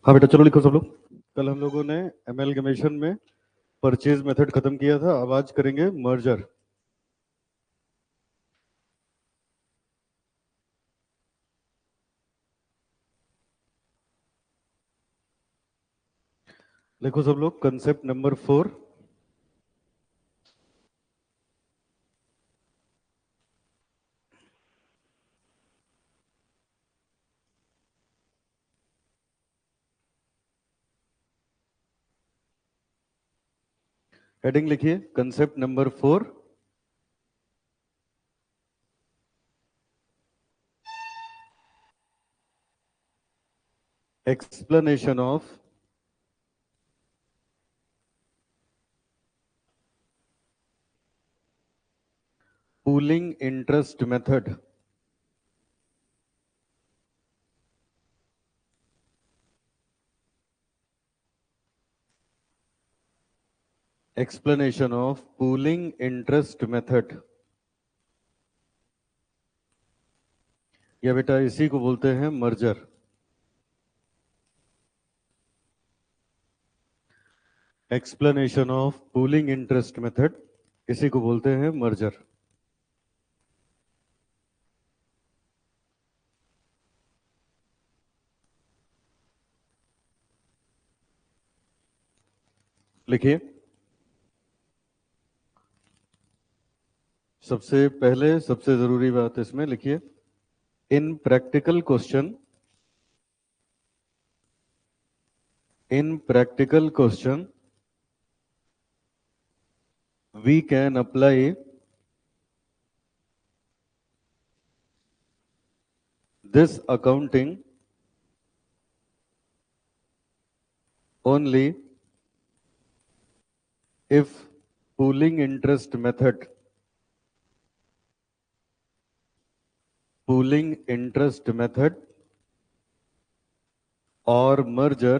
हाँ बेटा, चलो लिखो सब लोग। कल हम लोगों ने एमेलगमेशन में परचेज मेथड खत्म किया था, अब आज करेंगे मर्जर। लिखो सब लोग कंसेप्ट नंबर 4। हेडिंग लिखिए concept number 4। Explanation of pooling interest method. Explanation of pooling interest method, या बेटा इसी को बोलते हैं merger. Explanation of pooling interest method, इसी को बोलते हैं मर्जर। लिखिए सबसे पहले सबसे जरूरी बात इसमें लिखिए, इन practical question, in practical question we can apply this accounting only if pooling interest method, pooling interest method or merger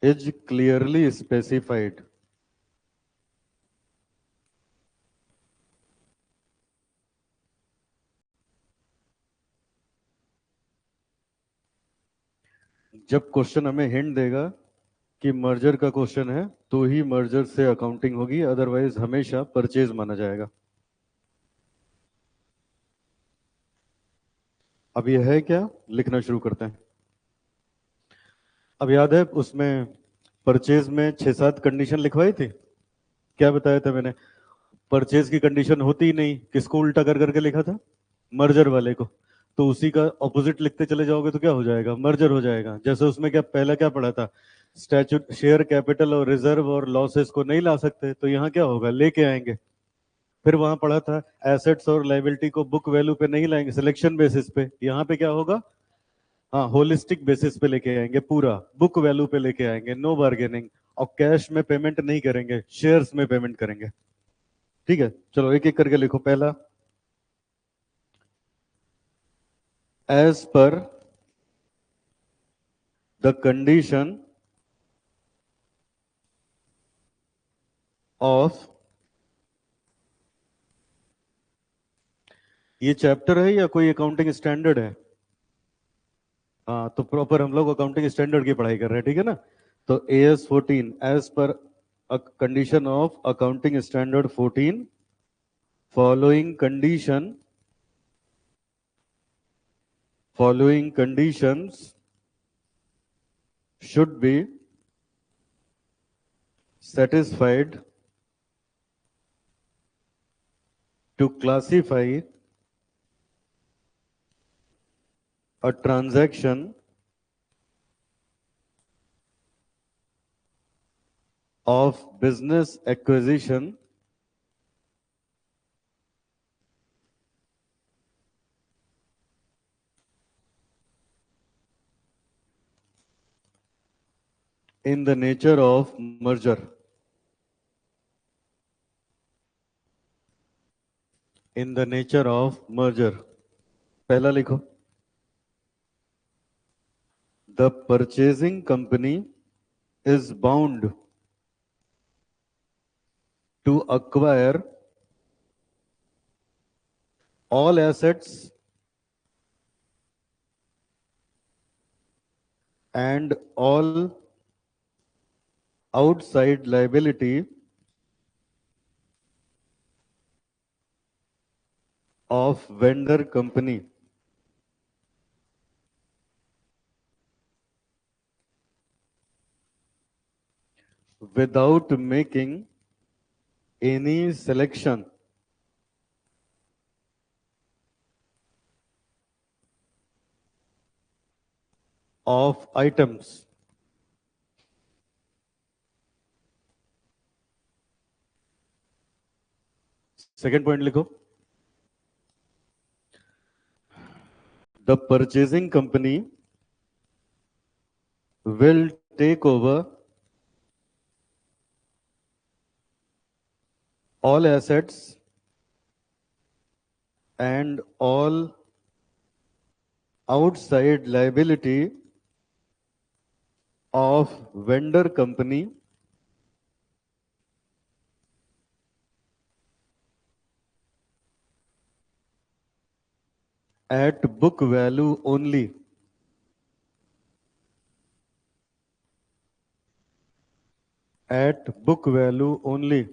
is clearly specified. जब क्वेश्चन हमें हिंट देगा कि मर्जर का क्वेश्चन है तो ही मर्जर से अकाउंटिंग होगी, अदरवाइज हमेशा परचेज माना जाएगा। अब यह है क्या, लिखना शुरू करते हैं। अब याद है उसमें परचेज में 6-7 कंडीशन लिखवाई थी, क्या बताया था मैंने? परचेज की कंडीशन होती ही नहीं, किसको उल्टा कर करके लिखा था? मर्जर वाले को। तो उसी का ऑपोजिट लिखते चले जाओगे तो क्या हो जाएगा? मर्जर हो जाएगा। जैसे उसमें क्या पहला क्या पढ़ा था? स्टैच्यूट शेयर कैपिटल और रिजर्व और लॉसेस को नहीं ला सकते, तो यहाँ क्या होगा? लेके आएंगे। फिर वहां पढ़ा था एसेट्स और लाइबिलिटी को बुक वैल्यू पे नहीं लाएंगे, सिलेक्शन बेसिस पे। यहाँ पे क्या होगा? हाँ, होलिस्टिक बेसिस पे लेके आएंगे, पूरा बुक वैल्यू पे लेके आएंगे, नो बार्गेनिंग। और कैश में पेमेंट नहीं करेंगे, शेयर्स में पेमेंट करेंगे। ठीक है, चलो एक एक करके लिखो। पहला, as per the condition of, ये चैप्टर है या कोई अकाउंटिंग स्टैंडर्ड है? हाँ, तो प्रॉपर हम लोग अकाउंटिंग स्टैंडर्ड की पढ़ाई कर रहे हैं, ठीक है ना? तो AS 14, as per condition of accounting standard 14, following condition, following conditions should be satisfied to classify a transaction of business acquisition in the nature of merger, in the nature of merger। पहला लिखो, the purchasing company is bound to acquire all assets and all outside liability of vendor company without making any selection of items. Second point लिखो. The purchasing company will take over all assets and all outside liability of vendor company at book value only. At book value only.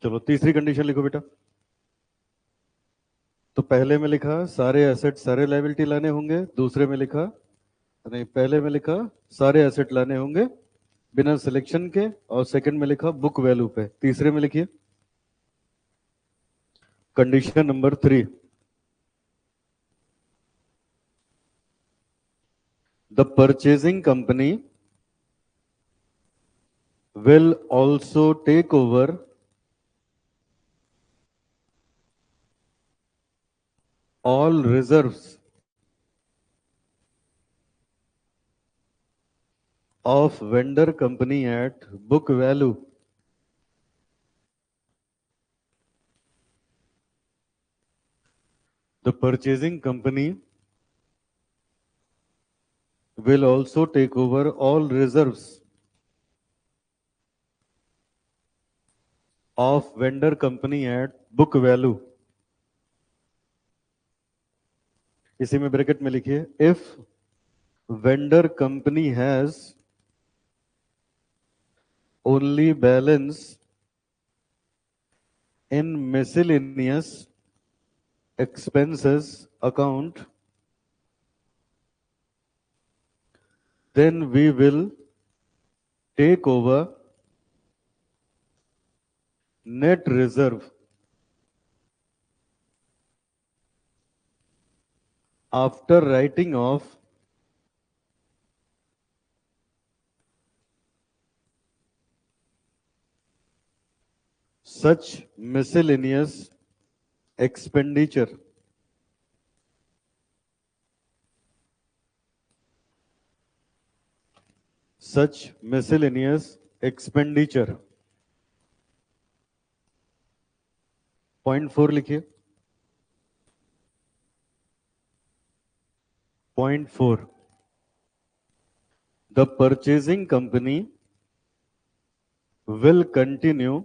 चलो तीसरी condition लिखो बेटा. तो पहले में लिखा सारे एसेट सारे लायबिलिटी लाने होंगे, दूसरे में लिखा नहीं, पहले में लिखा सारे एसेट लाने होंगे बिना सिलेक्शन के, और सेकंड में लिखा बुक वैल्यू पे. तीसरे में लिखिए condition number 3. The purchasing company will also take over all reserves of vendor company at book value. The purchasing company will also take over all reserves of vendor company at book value. इसी में bracket में लिखिए if vendor company has only balance in miscellaneous expenses account, then we will take over net reserve after writing off such miscellaneous expenditure. Such miscellaneous expenditure. Point 4 लिखिए. Point 4. The purchasing company will continue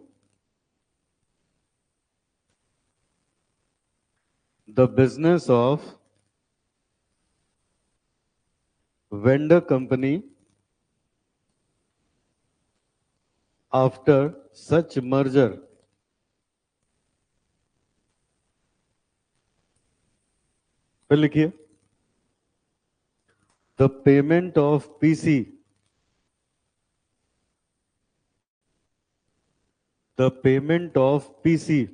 the business of vendor company after such merger. फिर लिखिए the payment of PC, the payment of PC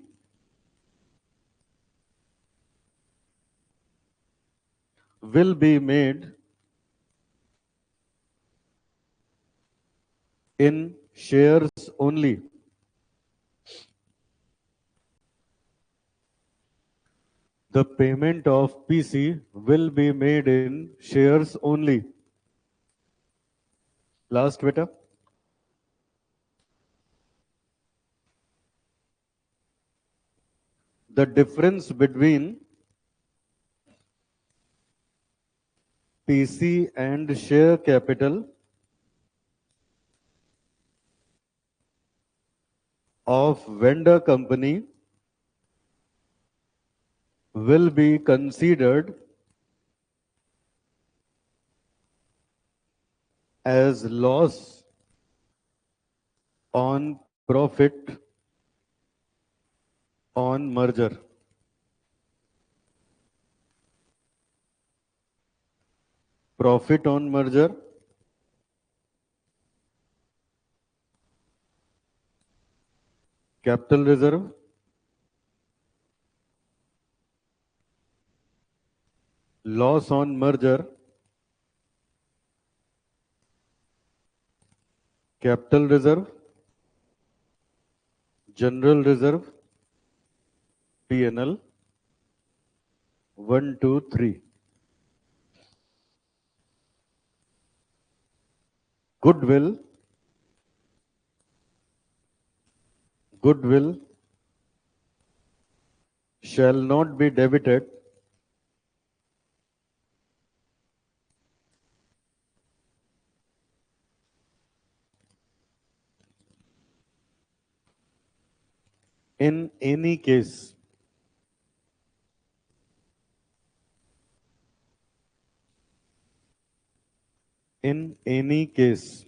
will be made in shares only. The payment of PC will be made in shares only. Last beta. The difference between PC and share capital of vendor company will be considered as loss on profit on merger. Profit on merger, capital reserve, loss on merger, capital reserve, general reserve, P&L, 1, 2, 3. Goodwill, goodwill shall not be debited in any case. In any case.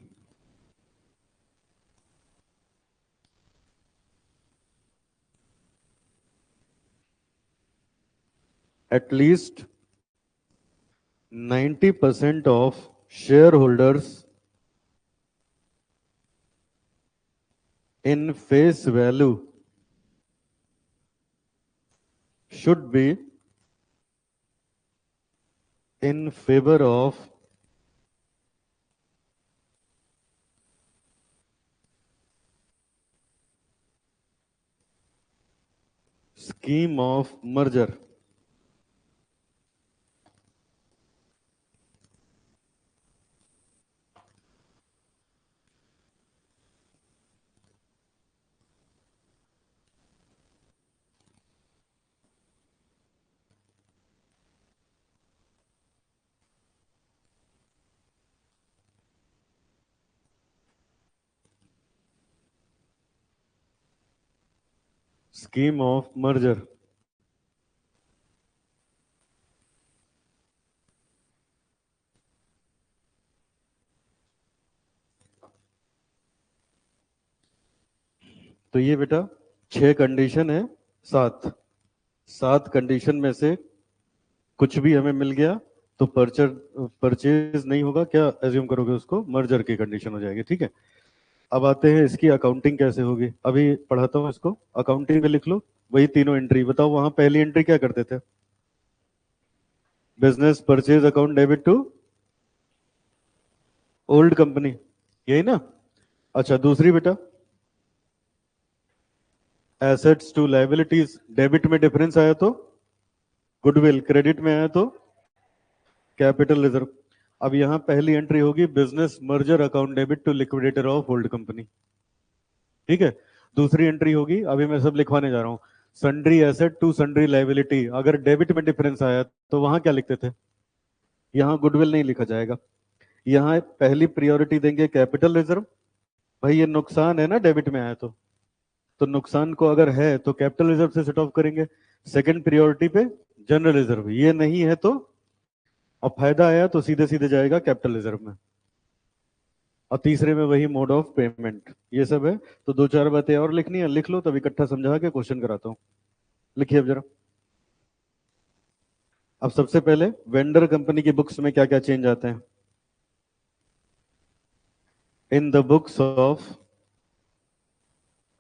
At least 90% of shareholders in face value should be in favor of scheme of merger. Scheme of merger. तो ये बेटा 6 condition है, 7 condition में से कुछ भी हमें मिल गया तो परचेज नहीं होगा, क्या एज्यूम करोगे उसको, मर्जर की कंडीशन हो जाएगी। ठीक है, अब आते हैं इसकी अकाउंटिंग कैसे होगी। अभी पढ़ाता हूँ इसको, अकाउंटिंग में लिख लो वही तीनों एंट्री। बताओ वहां पहली एंट्री क्या करते थे, business purchase account debit to old company, यही ना। अच्छा दूसरी बेटा, एसेट्स टू लायबिलिटीज, डेबिट में डिफरेंस आया तो गुडविल, क्रेडिट में आया तो कैपिटल रिजर्व। अब यहां पहली एंट्री होगी business merger account debit to liquidator of old company. ठीक है, दूसरी एंट्री होगी, अभी मैं सब लिखवाने जा रहा हूं, sundry asset to sundry liability. अगर डेबिट में डिफरेंस आया तो वहां क्या लिखते थे, यहां गुडविल नहीं लिखा जाएगा, यहां पहली प्रियोरिटी देंगे कैपिटल रिजर्व। भाई ये नुकसान है ना डेबिट में आया तो नुकसान को अगर है तो कैपिटल रिजर्व से सेट ऑफ करेंगे। सेकंड प्रियोरिटी पे जनरल रिजर्व, ये नहीं है तो, और फायदा आया तो सीधे सीधे जाएगा कैपिटल रिजर्व में। और तीसरे में वही मोड ऑफ पेमेंट, ये सब है। तो दो चार बातें और लिखनी है, लिख लो, तब इकट्ठा समझा के क्वेश्चन कराता हूँ। लिखिए अब जरा। अब सबसे पहले वेंडर कंपनी की बुक्स में क्या क्या चेंज आते हैं। इन the books of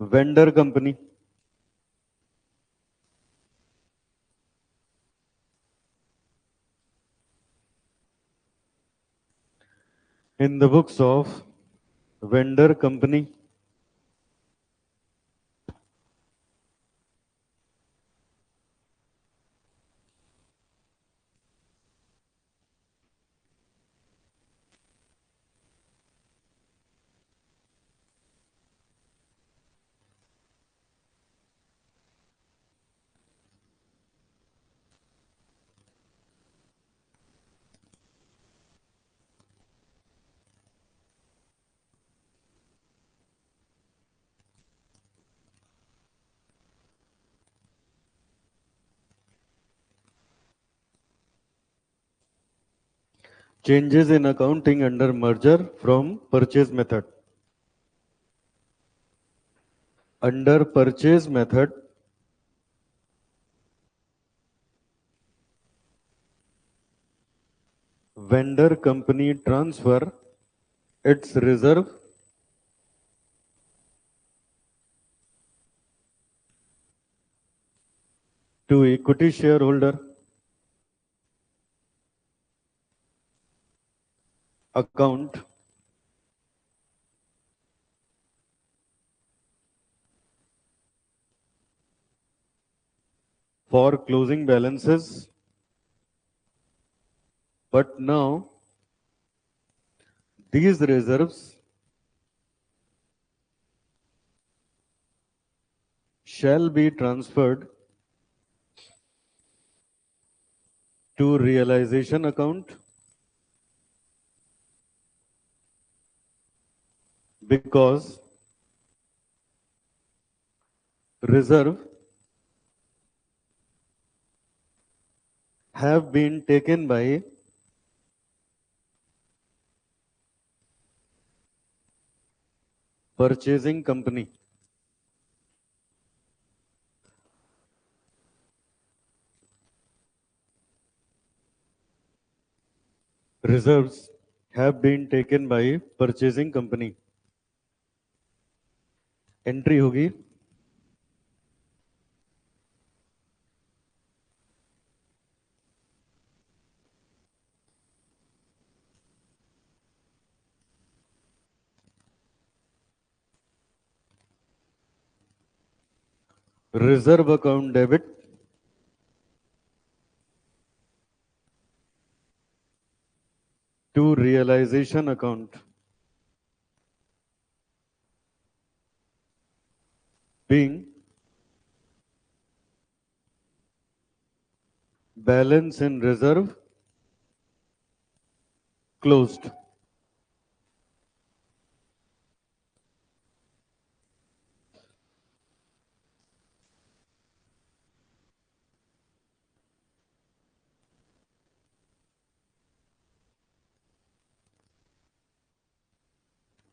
vendor company, in the books of vendor company Changes in accounting under merger from purchase method. Under purchase method, vendor company transfer its reserve to equity shareholder account for closing balances, but now these reserves shall be transferred to realization account because reserve have been taken by purchasing company. Reserves have been taken by purchasing company. Entry होगी reserve account debit to realization account being balance in reserve closed.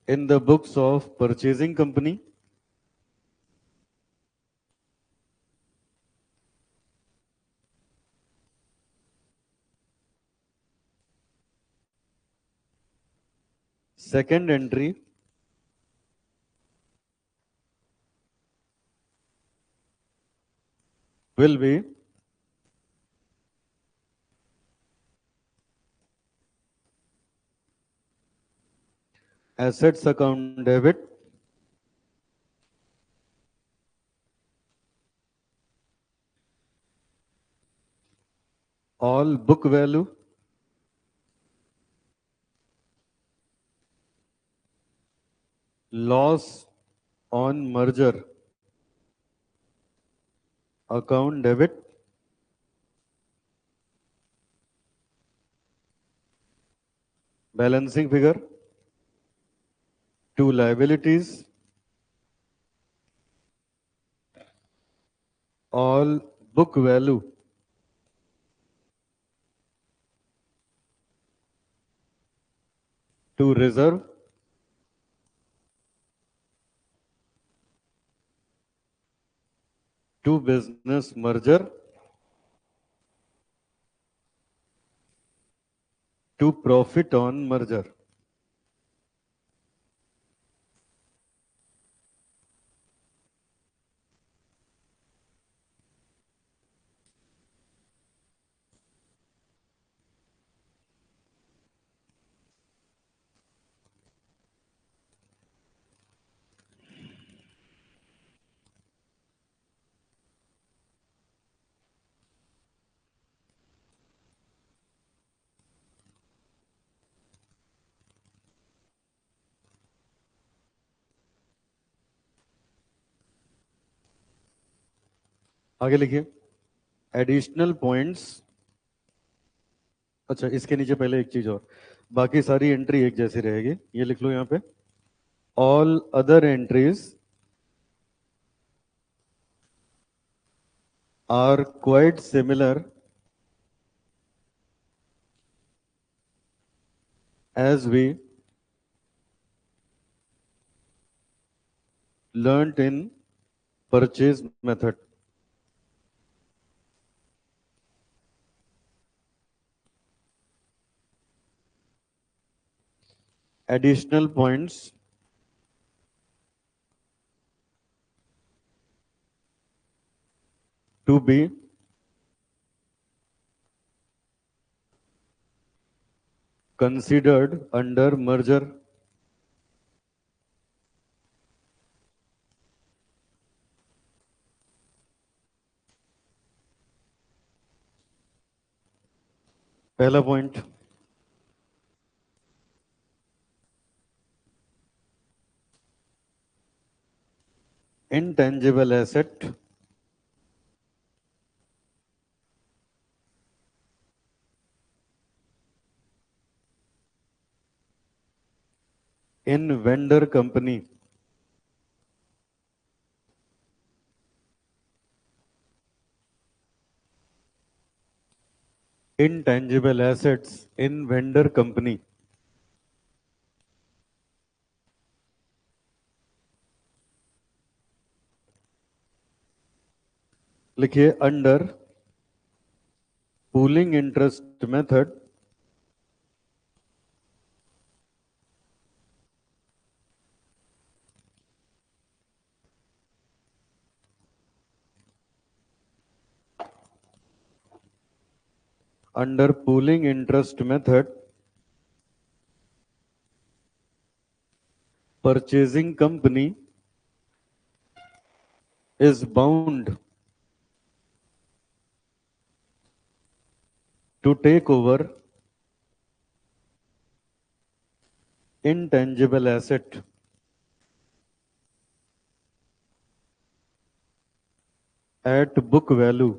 In the books of purchasing company, second entry will be assets account debit all book value loss on merger account debit balancing figure to liabilities all book value to reserve to business merger to profit on merger. आगे लिखिए additional points. अच्छा इसके नीचे पहले एक चीज और, बाकी सारी एंट्री एक जैसी रहेगी, ये लिख लो यहाँ पे. All other entries are quite similar as we learnt in purchase method. Additional points to be considered under merger. पहला point, intangible asset in vendor company intangible assets in vendor company. लिखिए under pooling interest method under pooling interest method, purchasing company is bound to take over intangible asset at book value.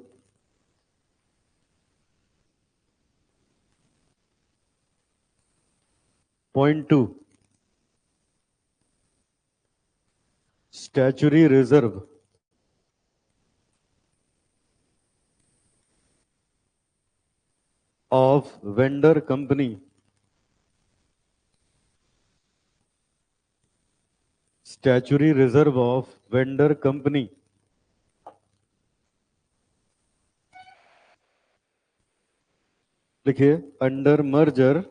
Point 2, statutory reserve of vendor company statutory reserve of vendor company लिखिए under merger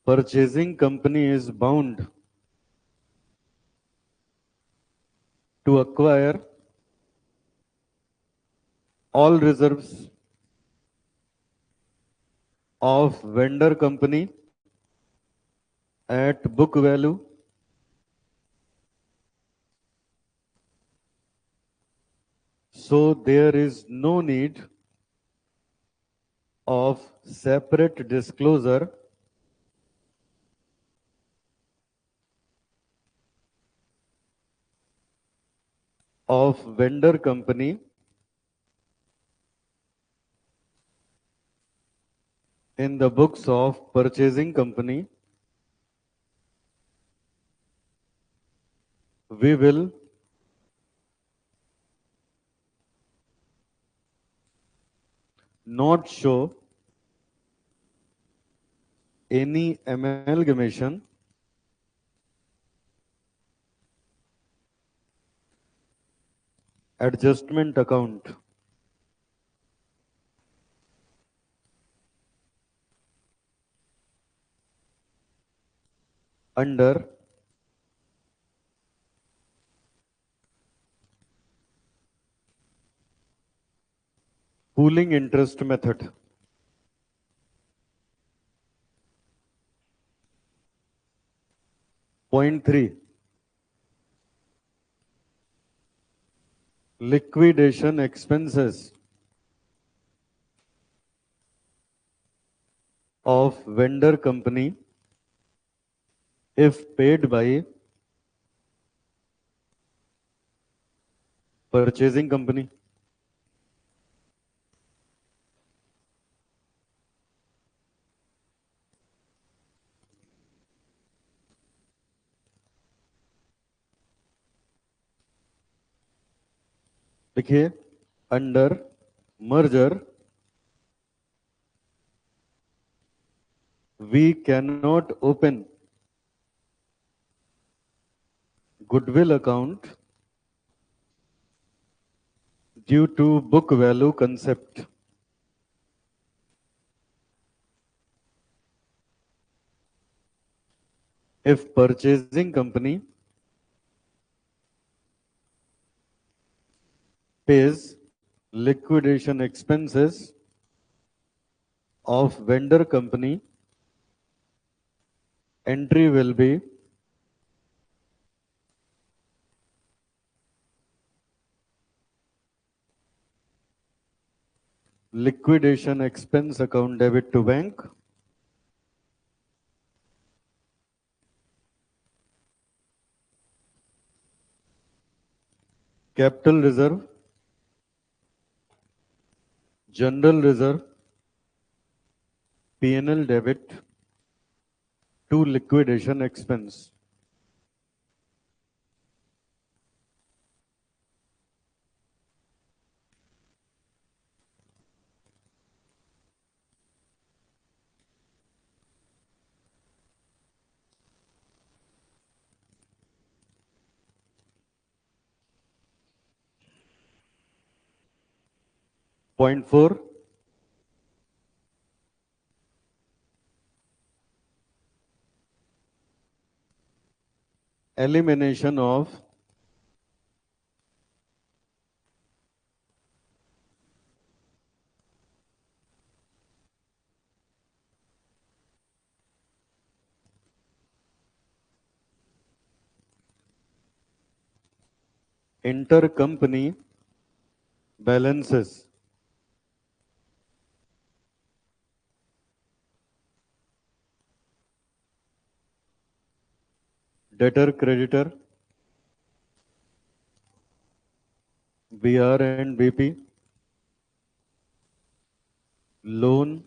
purchasing company is bound to acquire all reserves of vendor company at book value so there is no need of separate disclosure of vendor company in the books of purchasing company. We will not show any amalgamation adjustment account under pooling interest method. Point 3, liquidation expenses of vendor company if paid by purchasing company. देखिए under merger we can not open goodwill account due to book value concept. If purchasing company pays liquidation expenses of vendor company, entry will be liquidation expense account debit to bank, capital reserve, general reserve, P&L debit to liquidation expense। Point 4, elimination of intercompany balances, debtor creditor, BR and BP, loan,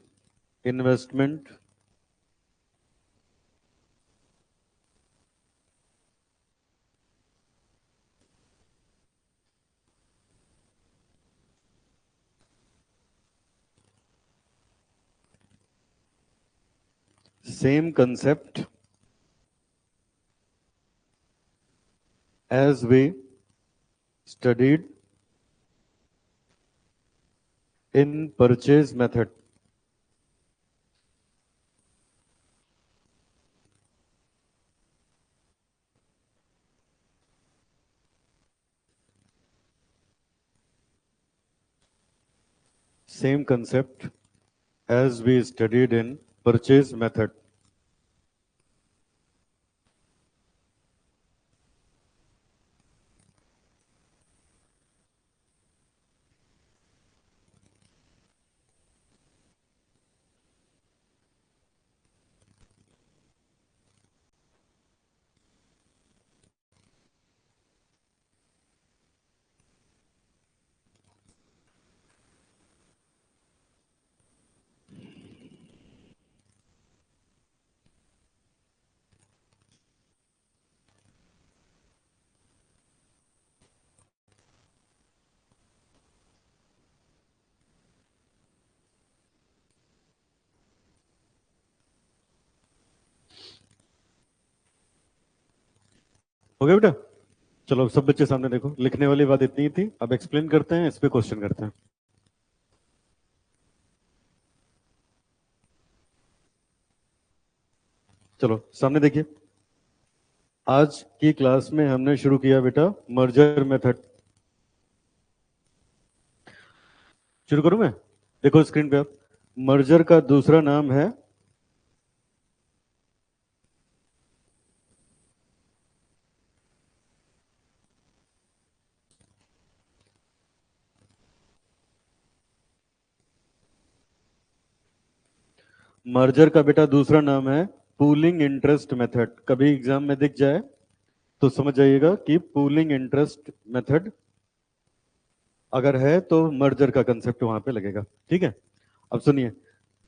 investment, same concept as we studied in purchase method। Same concept as we studied in purchase method। हो गया बेटा? चलो सब बच्चे सामने देखो, लिखने वाली बात इतनी ही थी, अब एक्सप्लेन करते हैं, इस पे क्वेश्चन करते हैं। चलो सामने देखिए, आज की क्लास में हमने शुरू किया बेटा मर्जर मेथड। शुरू करूं मैं? देखो स्क्रीन पे आप, मर्जर का दूसरा नाम है मर्जर का बेटा दूसरा नाम है पूलिंग इंटरेस्ट मेथड। कभी एग्जाम में दिख जाए तो समझ जाइएगा कि पूलिंग इंटरेस्ट मेथड अगर है तो मर्जर का कंसेप्ट वहां पे लगेगा। ठीक है, अब सुनिए,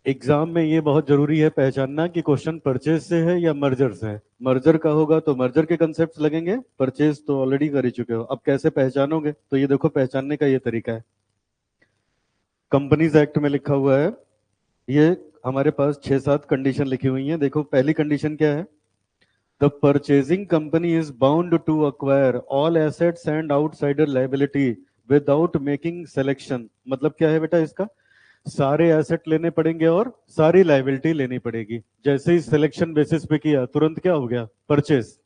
एग्जाम में ये बहुत जरूरी है पहचानना कि क्वेश्चन परचेज से है या मर्जर से है। मर्जर का होगा तो मर्जर के कंसेप्ट लगेंगे, परचेज तो ऑलरेडी कर ही चुके हो। अब कैसे पहचानोगे? तो ये देखो, पहचानने का ये तरीका है, कंपनीज एक्ट में लिखा हुआ है, ये हमारे पास 6-7 कंडीशन लिखी हुई हैं। देखो पहली कंडीशन क्या है, the purchasing company is bound to acquire all assets and outsider liability without making selection. मतलब क्या है बेटा इसका, सारे एसेट लेने पड़ेंगे और सारी लायबिलिटी लेनी पड़ेगी। जैसे ही सिलेक्शन बेसिस पे किया तुरंत क्या हो गया, परचेज।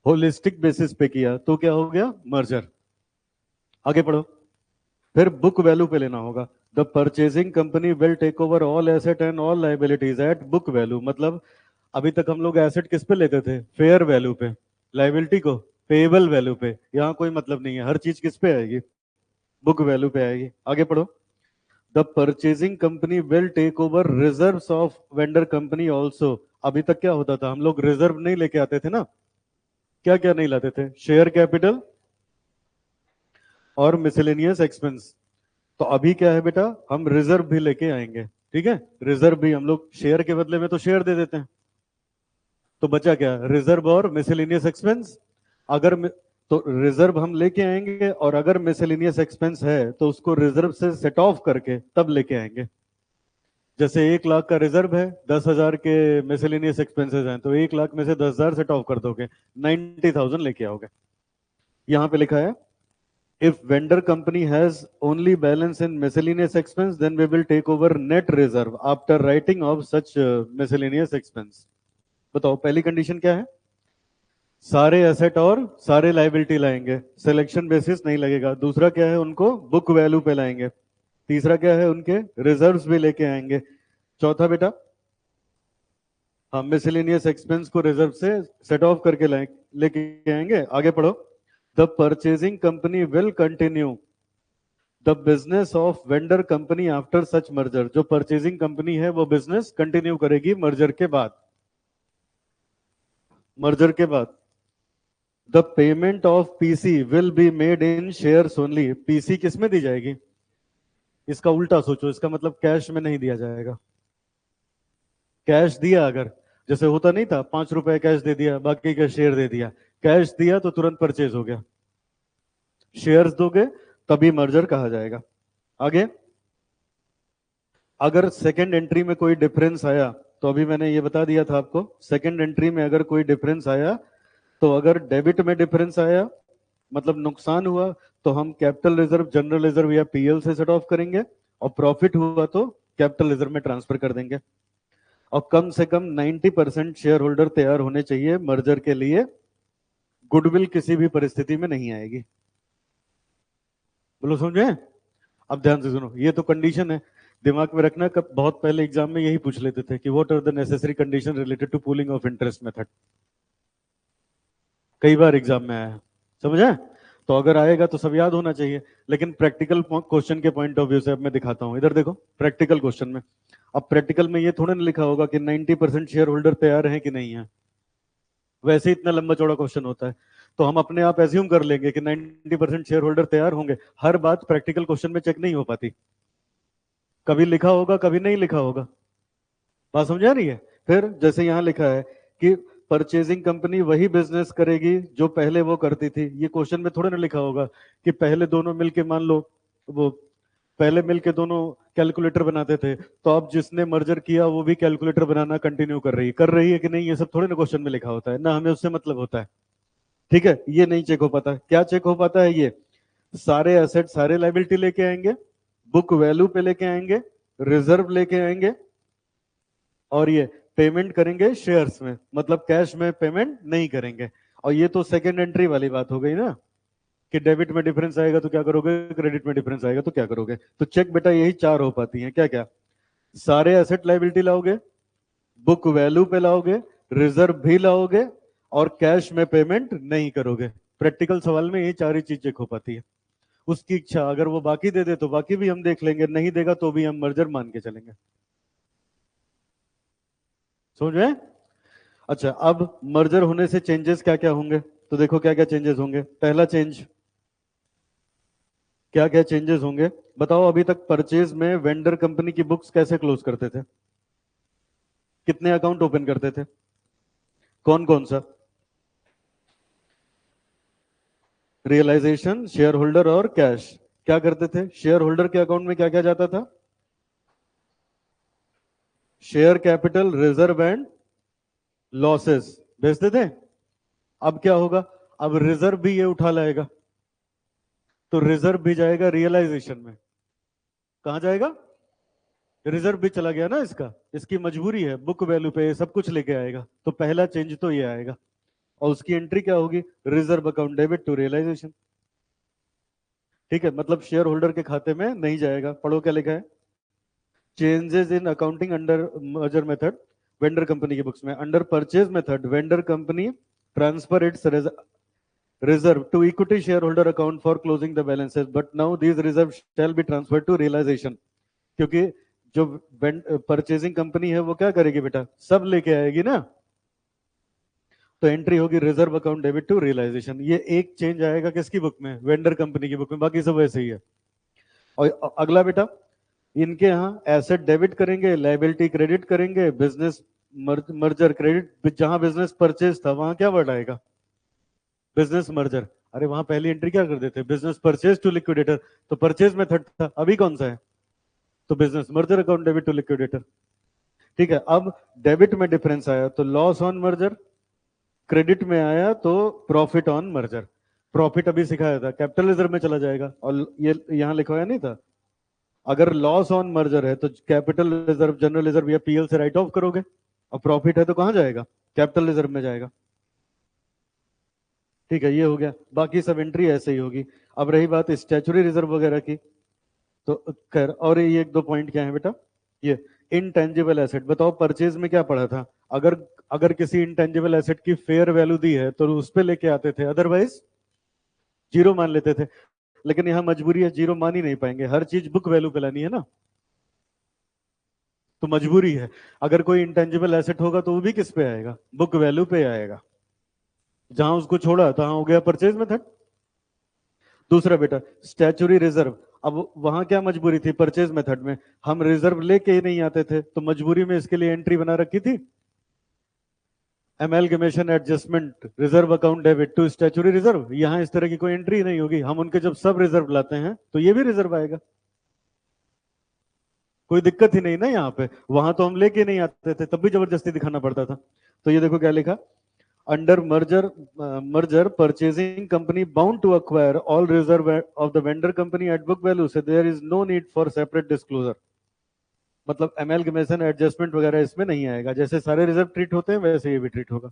होलिस्टिक बेसिस पे किया तो क्या हो गया, मर्जर। आगे पढ़ो। फिर बुक वैल्यू पे लेना होगा। The purchasing company will take over all asset and all liabilities at book value. मतलब अभी तक हम लोग एसेट किस पे लेते थे, फेयर वैल्यू पे, लायबिलिटी को पेएबल वैल्यू पे। यहाँ कोई मतलब नहीं है, हर चीज किस पे आएगी, बुक वैल्यू पे आएगी। आगे पढ़ो। The purchasing company will take over reserves of vendor company also. अभी तक क्या होता था, हम लोग रिजर्व नहीं लेके आते थे ना। क्या क्या नहीं लाते थे, शेयर कैपिटल और मिसलेनियस एक्सपेंस। तो अभी क्या है बेटा, हम रिजर्व भी लेके आएंगे। ठीक है, रिजर्व भी हम लोग शेयर के बदले में तो शेयर दे देते हैं। तो बचा क्या, रिजर्व और मिसलेनियस एक्सपेंस। अगर तो रिजर्व हम लेके आएंगे और अगर मिसलेनियस एक्सपेंस है तो उसको रिजर्व से सेट ऑफ करके तब लेके आएंगे। जैसे 1 लाख का रिजर्व है, 10,000 के मिसलेनियस एक्सपेंसेस हैं, तो 1 लाख में से 10,000 सेट ऑफ कर दोगे, 90,000 लेके आओगे। यहाँ पे लिखा है, if vendor company has only balance in miscellaneous expense then we will take over net reserve after writing of such miscellaneous expense। बताओ पहली कंडीशन क्या है, सारे एसेट और सारे लायबिलिटी लाएंगे, सिलेक्शन बेसिस नहीं लगेगा। दूसरा क्या है, उनको बुक वैल्यू पे लाएंगे। तीसरा क्या है, उनके रिजर्व्स भी लेके आएंगे। चौथा बेटा, हम मिसलेनियस एक्सपेंस को रिजर्व से सेट ऑफ करके लेके आएंगे। आगे पढ़ो। The purchasing company will continue the business of vendor company after such merger. जो परचेजिंग कंपनी है वो बिजनेस कंटिन्यू करेगी मर्जर के बाद। मर्जर के बाद the payment of PC will be made in shares only. PC किस में दी जाएगी, इसका उल्टा सोचो, इसका मतलब कैश में नहीं दिया जाएगा। कैश दिया अगर, जैसे होता नहीं था, 5 रुपए कैश दे दिया, बाकी का शेयर दे दिया, कैश दिया तो तुरंत परचेज हो गया। शेयर्स दोगे तभी मर्जर कहा जाएगा। आगे, अगर सेकंड एंट्री में कोई डिफरेंस आया, तो अभी मैंने ये बता दिया था आपको, सेकंड एंट्री में अगर कोई डिफरेंस आया, तो अगर डेबिट में डिफरेंस आया मतलब नुकसान हुआ, तो हम कैपिटल रिजर्व, जनरल रिजर्व या पीएल से सेट ऑफ करेंगे, और प्रॉफिट हुआ तो कैपिटल रिजर्व में ट्रांसफर कर देंगे। और कम से कम 90% शेयर होल्डर तैयार होने चाहिए मर्जर के लिए। गुडविल किसी भी परिस्थिति में नहीं आएगी। बोलो समझे। अब ध्यान से सुनो, ये तो कंडीशन है, दिमाग में रखना। कब बहुत पहले एग्जाम में यही पूछ लेते थे कि what are the necessary condition related to pooling of interest method. कई बार एग्जाम में आया है, समझे। तो अगर आएगा तो सब याद होना चाहिए। लेकिन प्रैक्टिकल क्वेश्चन के पॉइंट ऑफ व्यू से अब मैं दिखाता हूं, इधर देखो प्रैक्टिकल क्वेश्चन में। अब प्रैक्टिकल में ये थोड़ा ना लिखा होगा कि 90% शेयर होल्डर तैयार हैं कि नहीं है, वैसे इतना लंबा चौड़ा क्वेश्चन होता है। तो हम अपने आप एज्यूम कर लेंगे कि 90% शेयर होल्डर तैयार होंगे। हर बात प्रैक्टिकल क्वेश्चन में चेक नहीं हो पाती, कभी लिखा होगा कभी नहीं लिखा होगा। बात समझ आ रही है। फिर जैसे यहाँ लिखा है कि परचेजिंग कंपनी वही बिजनेस करेगी जो पहले वो करती थी। ये क्वेश्चन में थोड़ा ना लिखा होगा कि पहले दोनों मिलके, मान लो वो पहले मिलके दोनों कैलकुलेटर बनाते थे, तो अब जिसने मर्जर किया वो भी कैलकुलेटर बनाना कंटिन्यू कर रही है कि नहीं, ये सब थोड़े ना क्वेश्चन में लिखा होता है ना, हमें उससे मतलब होता है। ठीक है, ये नहीं चेक हो पाता। क्या चेक हो पाता है, ये सारे एसेट सारे लायबिलिटी लेके आएंगे, बुक वैल्यू पे लेके आएंगे, रिजर्व लेके आएंगे, और ये पेमेंट करेंगे शेयर्स में, मतलब कैश में पेमेंट नहीं करेंगे। और ये तो सेकेंड एंट्री वाली बात हो गई ना, कि डेबिट में डिफरेंस आएगा तो क्या करोगे, क्रेडिट में डिफरेंस आएगा तो क्या करोगे। तो चेक बेटा यही 4 हो पाती हैं। क्या क्या, सारे एसेट लायबिलिटी लाओगे, बुक वैल्यू पे लाओगे, रिजर्व भी लाओगे, और कैश में पेमेंट नहीं करोगे। प्रैक्टिकल सवाल में ये 4 ही चीज चेक हो पाती है। उसकी इच्छा, अगर वो बाकी दे दे तो बाकी भी हम देख लेंगे, नहीं देगा तो भी हम मर्जर मान के चलेंगे। समझ में। अच्छा, अब मर्जर होने से चेंजेस क्या क्या होंगे, तो देखो क्या क्या चेंजेस होंगे। पहला चेंज, क्या क्या चेंजेस होंगे बताओ। अभी तक परचेज में वेंडर कंपनी की बुक्स कैसे क्लोज करते थे, कितने अकाउंट ओपन करते थे, कौन कौन सा, रियलाइजेशन, शेयर होल्डर और कैश। क्या करते थे, शेयर होल्डर के अकाउंट में क्या क्या जाता था, share capital, reserve and losses भेजते थे। अब क्या होगा, अब रिजर्व भी ये उठा लाएगा, तो रिजर्व भी जाएगा रियलाइजेशन में। कहां जाएगा, रिजर्व भी चला गया ना इसका, इसकी मजबूरी है, बुक वैल्यू पे सब कुछ लेके आएगा, तो पहला चेंज तो ये आएगा। और उसकी एंट्री क्या होगी, reserve account debit to realisation. ठीक है, मतलब शेयर होल्डर के खाते में नहीं जाएगा। पढ़ो क्या लिखा है, changes in accounting under merger method vendor company की बुक्स में, under purchase method vendor company transfer it's reserve to equity shareholder account for closing the balances, but now these reserves shall be transferred to realization। क्योंकि जो purchasing company है वो क्या करेगी बेटा, सब लेके आएगी ना, तो एंट्री होगी reserve account debit to realisation. ये एक चेंज आएगा किसकी बुक में, वेंडर कंपनी की बुक में, बाकी सब वैसे ही है। और अगला बेटा, इनके यहाँ एसेट डेबिट करेंगे, लायबिलिटी क्रेडिट करेंगे, बिजनेस मर्जर क्रेडिट, जहां बिजनेस परचेज था वहां क्या वर्ड आएगा, बिजनेस मर्जर। अरे वहां पहली एंट्री क्या कर देते, बिजनेस परचेज टू लिक्विडेटर, तो परचेज मेथड था, अभी कौन सा है, तो business merger account debit to liquidator. ठीक है, अब डेबिट में डिफरेंस आया तो लॉस ऑन मर्जर, क्रेडिट में आया तो प्रॉफिट ऑन मर्जर। प्रॉफिट अभी सिखाया था, कैपिटल रिजर्व में चला जाएगा, और ये यहां लिखवाया नहीं था। अगर लॉस ऑन मर्जर है तो कैपिटल रिजर्व, जनरल रिजर्व या पीएल से राइट ऑफ करोगे, और प्रॉफिट है तो कहां जाएगा, कैपिटल रिजर्व में जाएगा। ठीक है, ये हो गया, बाकी सब एंट्री ऐसे ही होगी। अब रही बात स्टैचुरी रिजर्व वगैरह की, तो खैर, और ये एक दो पॉइंट क्या है बेटा, ये इनटेंजिबल एसेट, बताओ परचेज में क्या पढ़ा था, अगर अगर किसी इनटेंजिबल एसेट की फेयर वैल्यू दी है तो उस पे लेके आते थे, अदरवाइज जीरो मान लेते थे। लेकिन यहां मजबूरी है, जीरो मान ही नहीं पाएंगे, हर चीज बुक वैल्यू पे लानी है ना, तो मजबूरी है। अगर कोई इंटेंजिबल एसेट होगा तो वो भी किस पे आएगा, बुक वैल्यू पे आएगा, जहां उसको छोड़ा तहां हो गया परचेज मेथड। दूसरा बेटा स्टैचुरी रिजर्व, अब वहां क्या मजबूरी थी, परचेज मेथड में हम रिजर्व लेके ही नहीं आते थे, तो मजबूरी में इसके लिए एंट्री बना रखी थी, amalgamation adjustment reserve account debit to statutory reserve. यहां इस तरह की कोई एंट्री नहीं होगी, हम उनके जब सब रिजर्व लाते हैं तो ये भी रिजर्व आएगा, कोई दिक्कत ही नहीं ना यहाँ पे। वहां तो हम लेके नहीं आते थे, तब भी जबरदस्ती दिखाना पड़ता था। तो ये देखो क्या लिखा, under merger purchasing company bound to acquire all reserve of the vendor company at book value, so there is no need for separate disclosure. मतलब एमेलगेमेशन एडजस्टमेंट वगैरह इसमें नहीं आएगा, जैसे सारे रिजर्व ट्रीट होते हैं वैसे ये भी ट्रीट होगा।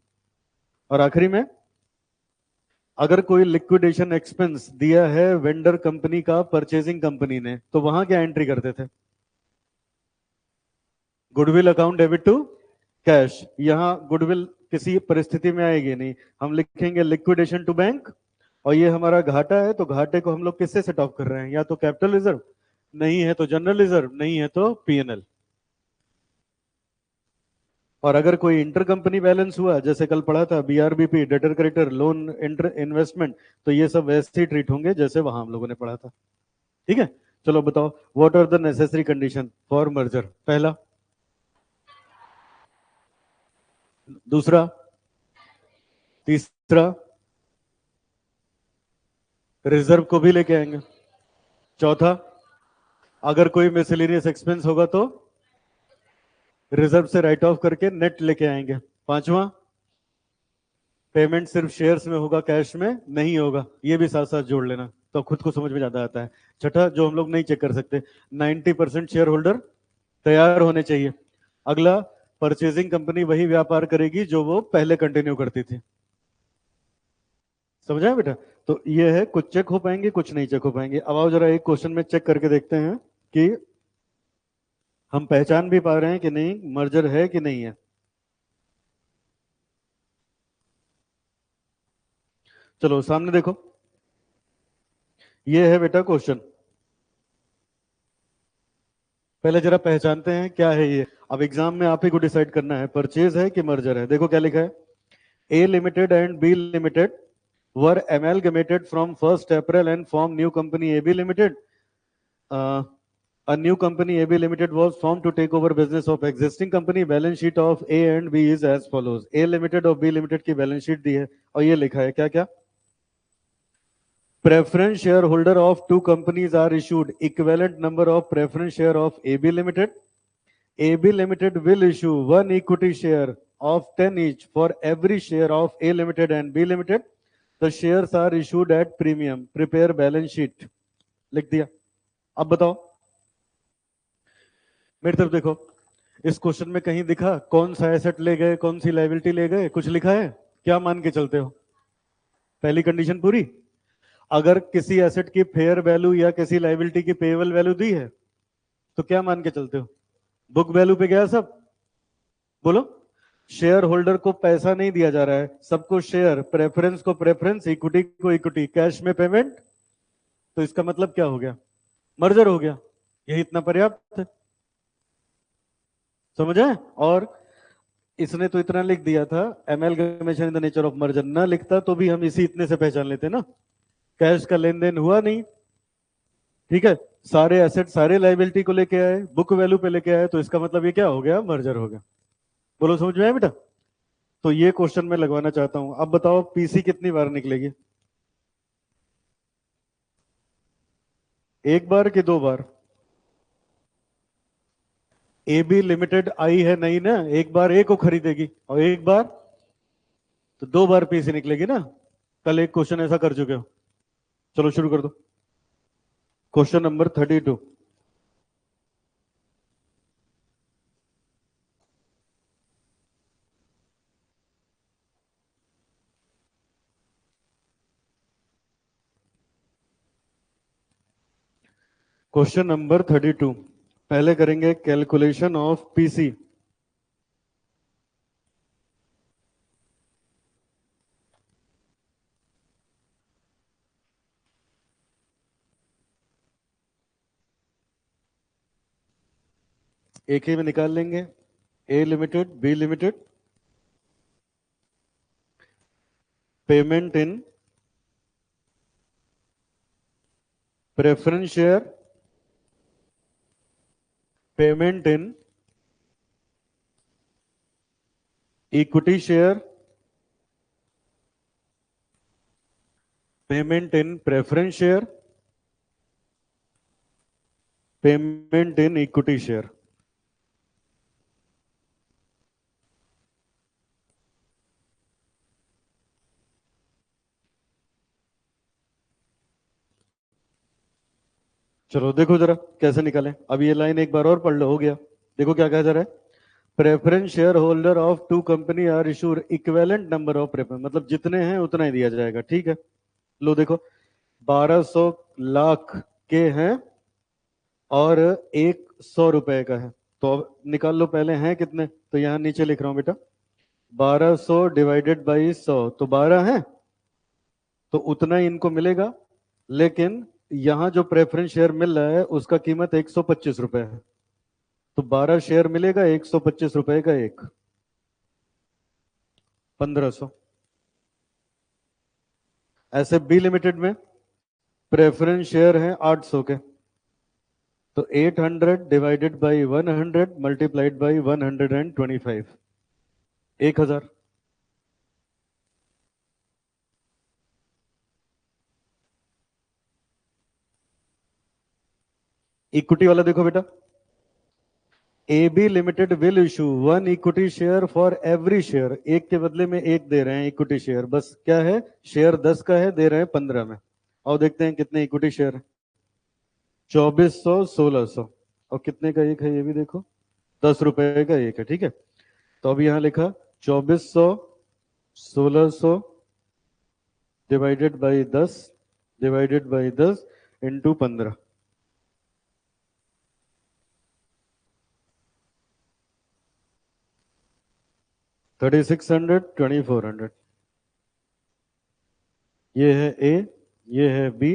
और आखिरी में, अगर कोई लिक्विडेशन एक्सपेंस दिया है वेंडर कंपनी का परचेजिंग कंपनी ने, तो वहां क्या एंट्री करते थे, goodwill account debit to cash. यहां गुडविल किसी परिस्थिति में आएगी नहीं, हम लिखेंगे लिक्विडेशन टू बैंक। और ये हमारा घाटा है, तो घाटे को हम लोग किससे सेट ऑफ कर रहे हैं, या तो कैपिटल रिजर्व, नहीं है तो जनरल रिजर्व, नहीं है तो पीएनएल। और अगर कोई इंटर कंपनी बैलेंस हुआ, जैसे कल पढ़ा था BRBP, debtor creditor, loan inter investment, तो ये सब वैसे ही ट्रीट होंगे जैसे वहां हम लोगों ने पढ़ा था। ठीक है, चलो बताओ, what are the necessary condition for merger, पहला, दूसरा, तीसरा, रिजर्व को भी लेके आएंगे, चौथा, अगर कोई मिसलेनियस एक्सपेंस होगा तो रिजर्व से राइट ऑफ करके नेट लेके आएंगे, पांचवा, पेमेंट सिर्फ शेयर्स में होगा, कैश में नहीं होगा, ये भी साथ साथ जोड़ लेना तो खुद को समझ में ज्यादा आता है। छठा, जो हम लोग नहीं चेक कर सकते, 90% शेयर होल्डर तैयार होने चाहिए। अगला, परचेजिंग कंपनी वही व्यापार करेगी जो वो पहले कंटिन्यू करती थी। समझा बेटा, तो ये है, कुछ चेक हो पाएंगे कुछ नहीं चेक हो पाएंगे। अब आओ जरा एक क्वेश्चन में चेक करके देखते हैं कि हम पहचान भी पा रहे हैं कि नहीं, मर्जर है कि नहीं है। चलो सामने देखो, ये है बेटा क्वेश्चन, पहले जरा पहचानते हैं क्या है ये। अब एग्जाम में आप ही को डिसाइड करना है परचेज है कि मर्जर है। देखो क्या लिखा है, A limited and B limited were amalgamated from 1st April and formed new company AB Limited. A new company AB Limited was formed to take over business of existing company. Balance sheet of A and B is as follows. A Limited और B Limited की balance sheet दी है और ये लिखा है क्या क्या, preference shareholder of two companies are issued equivalent number of preference share of AB Limited AB Limited will issue one equity share of 10 each for every share of A Limited and B Limited. The shares are issued at premium. Prepare balance sheet. लिख दिया. अब बताओ, मेरी तरफ देखो. इस question में कहीं दिखा कौन सा एसेट ले गए, कौन सी लायबिलिटी ले गए? कुछ लिखा है? क्या मान के चलते हो? पहली कंडीशन पूरी. अगर किसी एसेट की फेयर वैल्यू या किसी लायबिलिटी की पेएबल वैल्यू दी है तो क्या मान के चलते हो? बुक वैल्यू पे गया सब? बोलो. शेयर होल्डर को पैसा नहीं दिया जा रहा है, सबको शेयर, प्रेफरेंस को प्रेफरेंस, इक्विटी को इक्विटी, कैश में पेमेंट. तो इसका मतलब क्या हो गया? मर्जर हो गया. यही इतना पर्याप्त है. समझ आए? और इसने तो इतना लिख दिया था, amalgamation in the nature of merger. ना लिखता तो भी हम इसी इतने से पहचान लेते ना. कैश का लेन देन हुआ नहीं, ठीक है. सारे एसेट सारे लाइबिलिटी को लेके आए, बुक वैल्यू पे लेके आए, तो इसका मतलब ये क्या हो गया? मर्जर हो गया. बोलो, समझ में आया बेटा? तो ये क्वेश्चन मैं लगवाना चाहता हूं. अब बताओ पीसी कितनी बार निकलेगी? एक बार कि दो बार? एबी लिमिटेड आई है नहीं ना, एक बार ए को खरीदेगी और एक बार, तो दो बार पीसी निकलेगी ना. कल एक क्वेश्चन ऐसा कर चुके हो. चलो शुरू कर दो. Question number 32. Question number 32. पहले करेंगे कैलकुलेशन ऑफ पीसी. एक ही में निकाल लेंगे. A limited, B limited, payment in preference share, payment in equity share, payment in preference share, payment in equity share. चलो देखो जरा कैसे निकालें. अब ये लाइन एक बार और पढ़ लो. हो गया. देखो क्या कहा जा रहा है. Preference share holder of two company are issued equivalent number of preference, मतलब जितने हैं उतना ही दिया जाएगा. ठीक है. लो देखो, 1200 लाख के हैं और 100 रुपए का है. तो अब निकाल लो पहले हैं कितने. तो यहां नीचे लिख रहा हूं बेटा, 1200 डिवाइडेड बाई 100, तो 12 है, तो उतना ही इनको मिलेगा. लेकिन यहां जो प्रेफरेंस शेयर मिल रहा है उसका कीमत 125 रुपए है. तो 12 शेयर मिलेगा, 125 रुपए का एक, 1500. ऐसे बी लिमिटेड में प्रेफरेंस शेयर है 800 के, तो 800 divided by 100 multiplied by 125, 1000. Equity वाला देखो बेटा, AB limited will issue one equity share for every share. एक के बदले में एक दे रहे हैं इक्विटी शेयर. बस क्या है, शेयर 10 का है, दे रहे हैं 15 में. और देखते हैं कितने इक्विटी शेयर है. 2400, 1600. और कितने का एक है ये भी देखो, 10 रुपए का एक है. ठीक है. तो अब यहां लिखा 2400, 1600 divided by 10, divided by 10 into 15. 3600, 2400. ये है ए, ये है बी,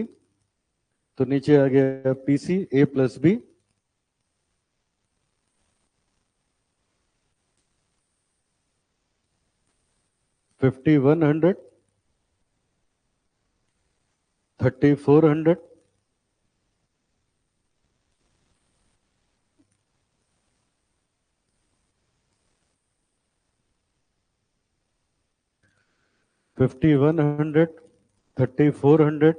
तो नीचे आ गया पीसी ए प्लस बी. $5100, $3400, $5100, $3400,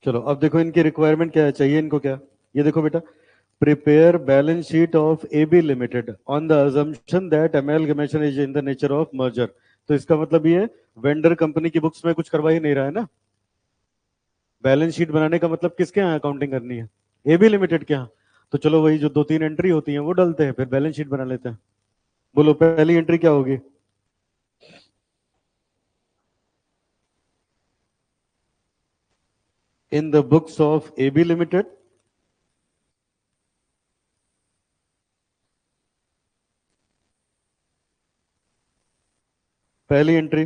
चलो अब देखो इनकी रिक्वायरमेंट क्या है, चाहिए इनको क्या। ये देखो बेटा, prepare balance sheet of AB limited on the assumption that amalgamation is in the nature of merger. तो इसका मतलब ये वेंडर कंपनी की बुक्स में कुछ करवा ही नहीं रहा है ना। बैलेंस शीट बनाने का मतलब किसके यहाँ अकाउंटिंग करनी है, AB लिमिटेड के यहाँ। तो चलो वही जो 2-3 एंट्री होती है वो डालते हैं, फिर बैलेंस शीट बना लेते हैं। बोलो पहली एंट्री क्या होगी। In the books of AB limited, पहली entry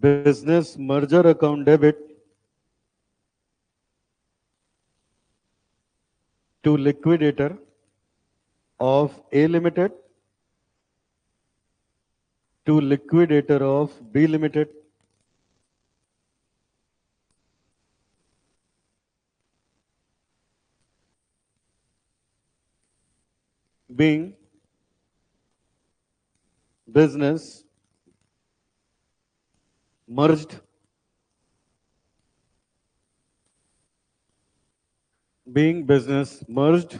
business merger account debit to liquidator of A Limited to liquidator of B Limited, being business merged, being business merged।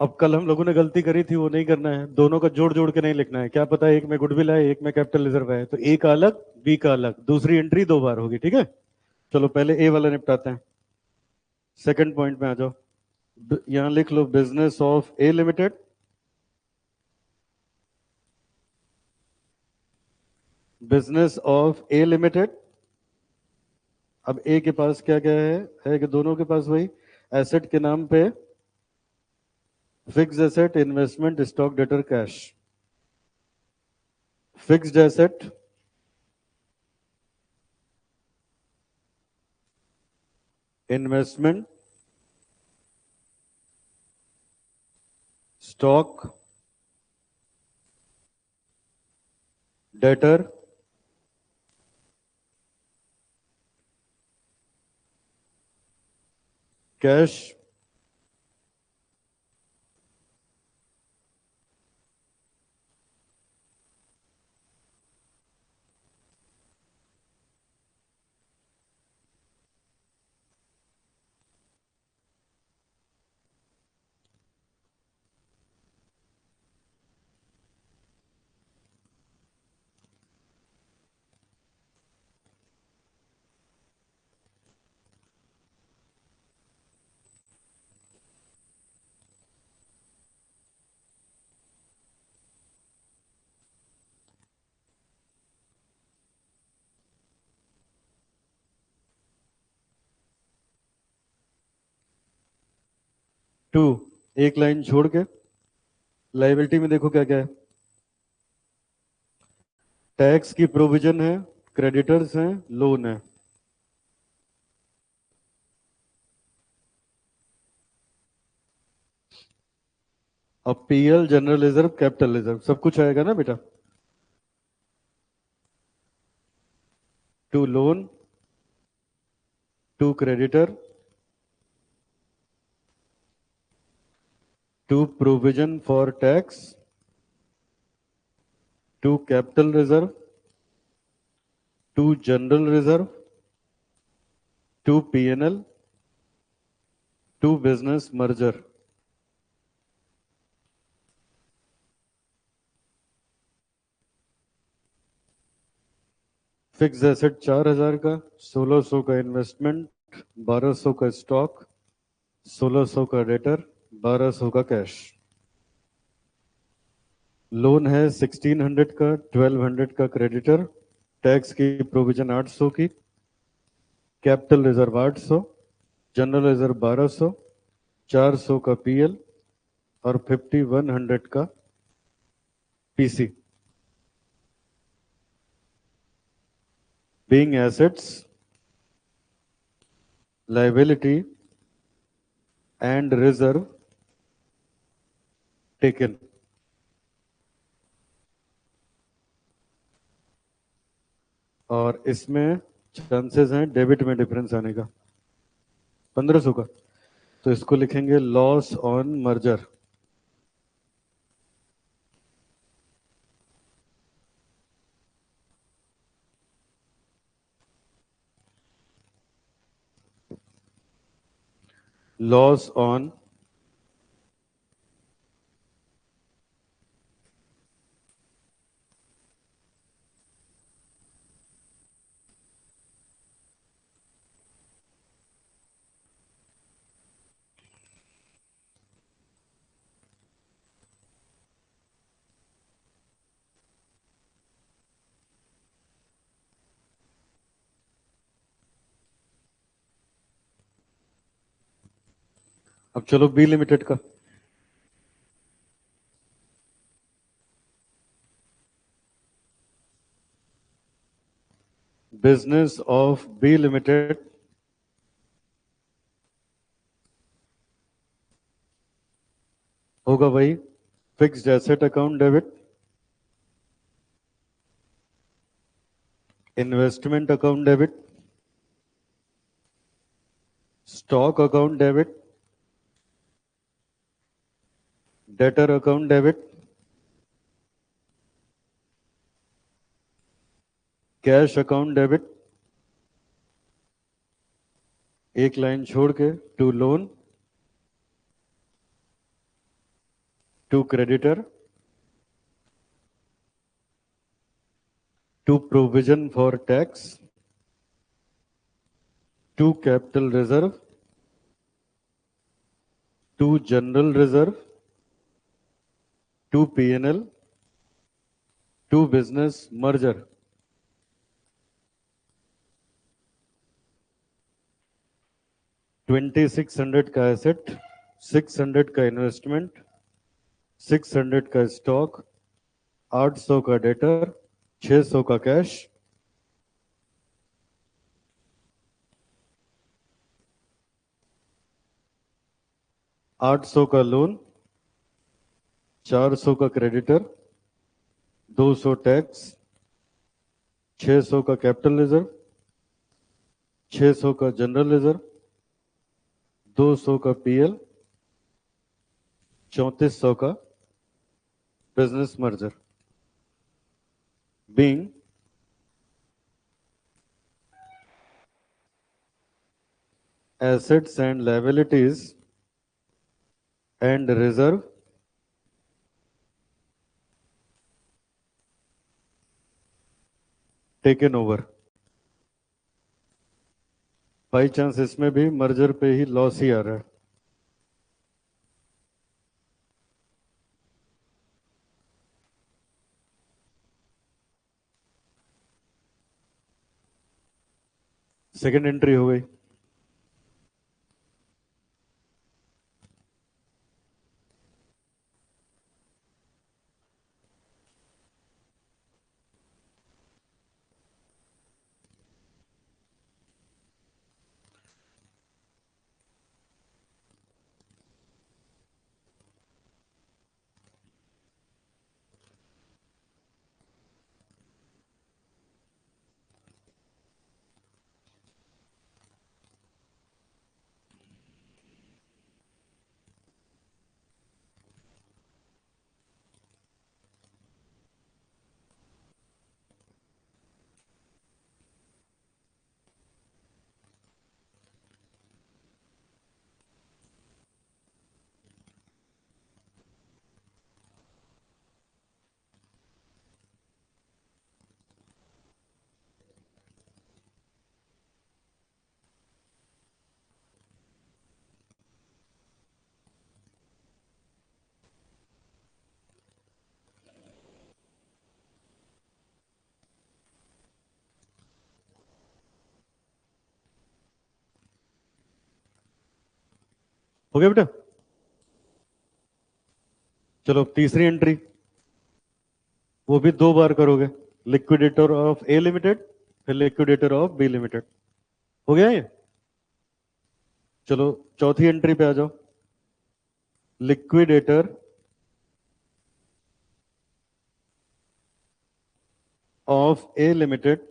अब कल हम लोगों ने गलती करी थी वो नहीं करना है, दोनों का जोड़ जोड़ के नहीं लिखना है। क्या पता है एक में गुडविल है एक में कैपिटल रिजर्व है, तो ए का अलग बी का अलग, दूसरी एंट्री 2 बार होगी, ठीक है। चलो पहले ए वाला निपटाते हैं, सेकंड पॉइंट में आ जाओ। यहां लिख लो business of A limited, business of A limited. अब ए के पास क्या क्या है कि दोनों के पास वही एसेट के नाम पे fixed asset, investment, stock, debtor, cash. Fixed asset investment, stock, debtor, cash. To, एक लाइन छोड़ के लाइबिलिटी में देखो क्या क्या है। टैक्स की प्रोविजन है, क्रेडिटर्स हैं, लोन है। अब PL, general reserve, capital reserve सब कुछ आएगा ना बेटा। To loan, to creditor, to provision for tax, to capital reserve, to general reserve, to PNL, to business merger. Fix asset 4000 का, 1600 का इन्वेस्टमेंट, 1200 का स्टॉक, 1600 का डेटर, 1200 का कैश। लोन है 1600 का, 1200 का क्रेडिटर, टैक्स की प्रोविजन 800 की, कैपिटल रिजर्व 800, जनरल रिजर्व 1200, 400 का PL और 5100 का PC। being assets, liability and reserve taken। और इसमें चांसेस हैं डेबिट में डिफरेंस आने का 1500 का, तो इसको लिखेंगे loss on merger. loss on अब चलो बी लिमिटेड का बिजनेस ऑफ बी लिमिटेड होगा भाई fixed asset account debit, investment account debit, stock account debit, debtor account debit, cash account debit, एक लाइन छोड़ के to loan, to creditor, to provision for tax, to capital reserve, to general reserve, to PNL, to business merger. 2600 का asset, 600 का investment, 600 का stock, 800 का debtor, 600 का cash, 800 का loan, 400 का क्रेडिटर, 200 टैक्स, 600 का कैपिटल रिजर्व, 600 का जनरल रिजर्व, 200 का पीएल, 3400 का business merger. Being assets and liabilities and reserve taken over। By chance इसमें भी मर्जर पे ही लॉस ही आ रहा है। सेकेंड एंट्री हो गई। हो गया बेटा। चलो तीसरी एंट्री वो भी दो बार करोगे, लिक्विडेटर ऑफ ए लिमिटेड फिर लिक्विडेटर ऑफ बी लिमिटेड। हो गया ये। चलो चौथी एंट्री पे आ जाओ, liquidator of A limited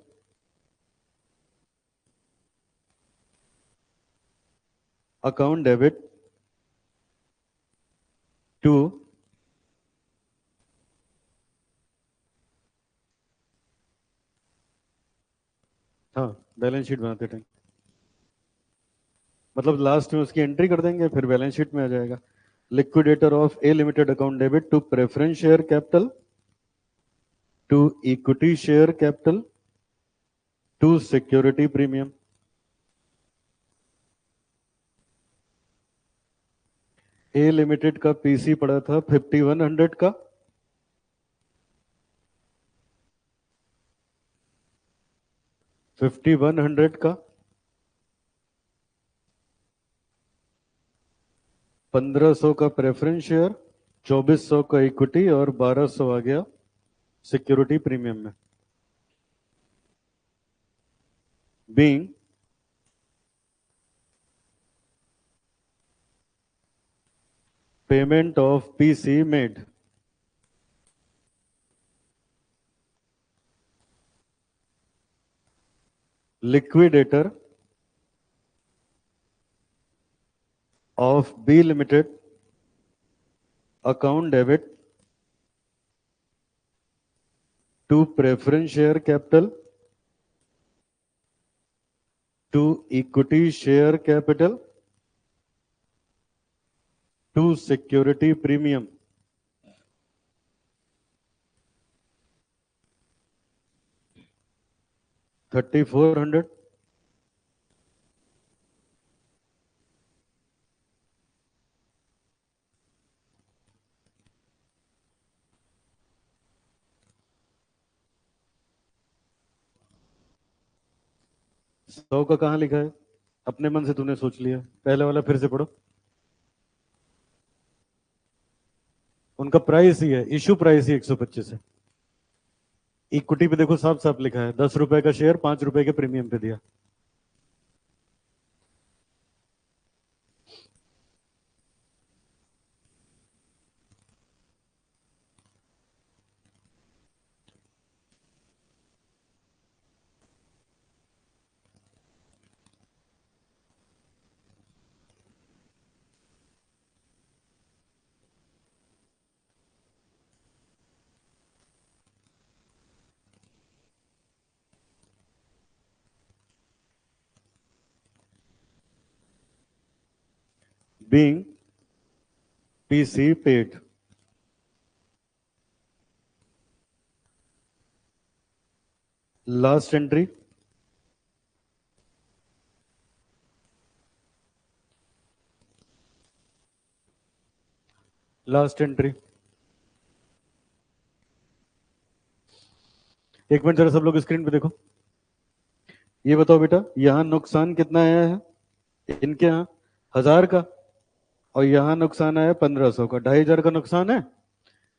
account debit to हाँ बैलेंस शीट बनाते टाइम मतलब लास्ट में उसकी एंट्री कर देंगे, फिर बैलेंस शीट में आ जाएगा। Liquidator of A limited account debit to preference share capital to equity share capital to security premium. A limited का पीसी पड़ा था 5100 का, 5100 का, 1500 का प्रेफरेंस शेयर, 2400 का इक्विटी और 1200 आ गया सिक्योरिटी प्रीमियम में। Being payment of PC made liquidator of B Limited account debit to preference share capital to equity share capital to security premium। $3400। 100 का कहां लिखा है? अपने मन से तूने सोच लिया, पहले वाला फिर से पढ़ो। उनका प्राइस ही है, इशू प्राइस ही 125 है। इक्विटी पे देखो साफ साफ लिखा है 10 रुपए का शेयर 5 रुपए के प्रीमियम पे दिया। Being PC paid last entry last entry. एक मिनट जरा सब लोग स्क्रीन पे देखो। ये बताओ बेटा, यहां नुकसान कितना आया है इनके यहां? 1000 का। और यहां नुकसान आया 1500 का, 2500 का नुकसान है।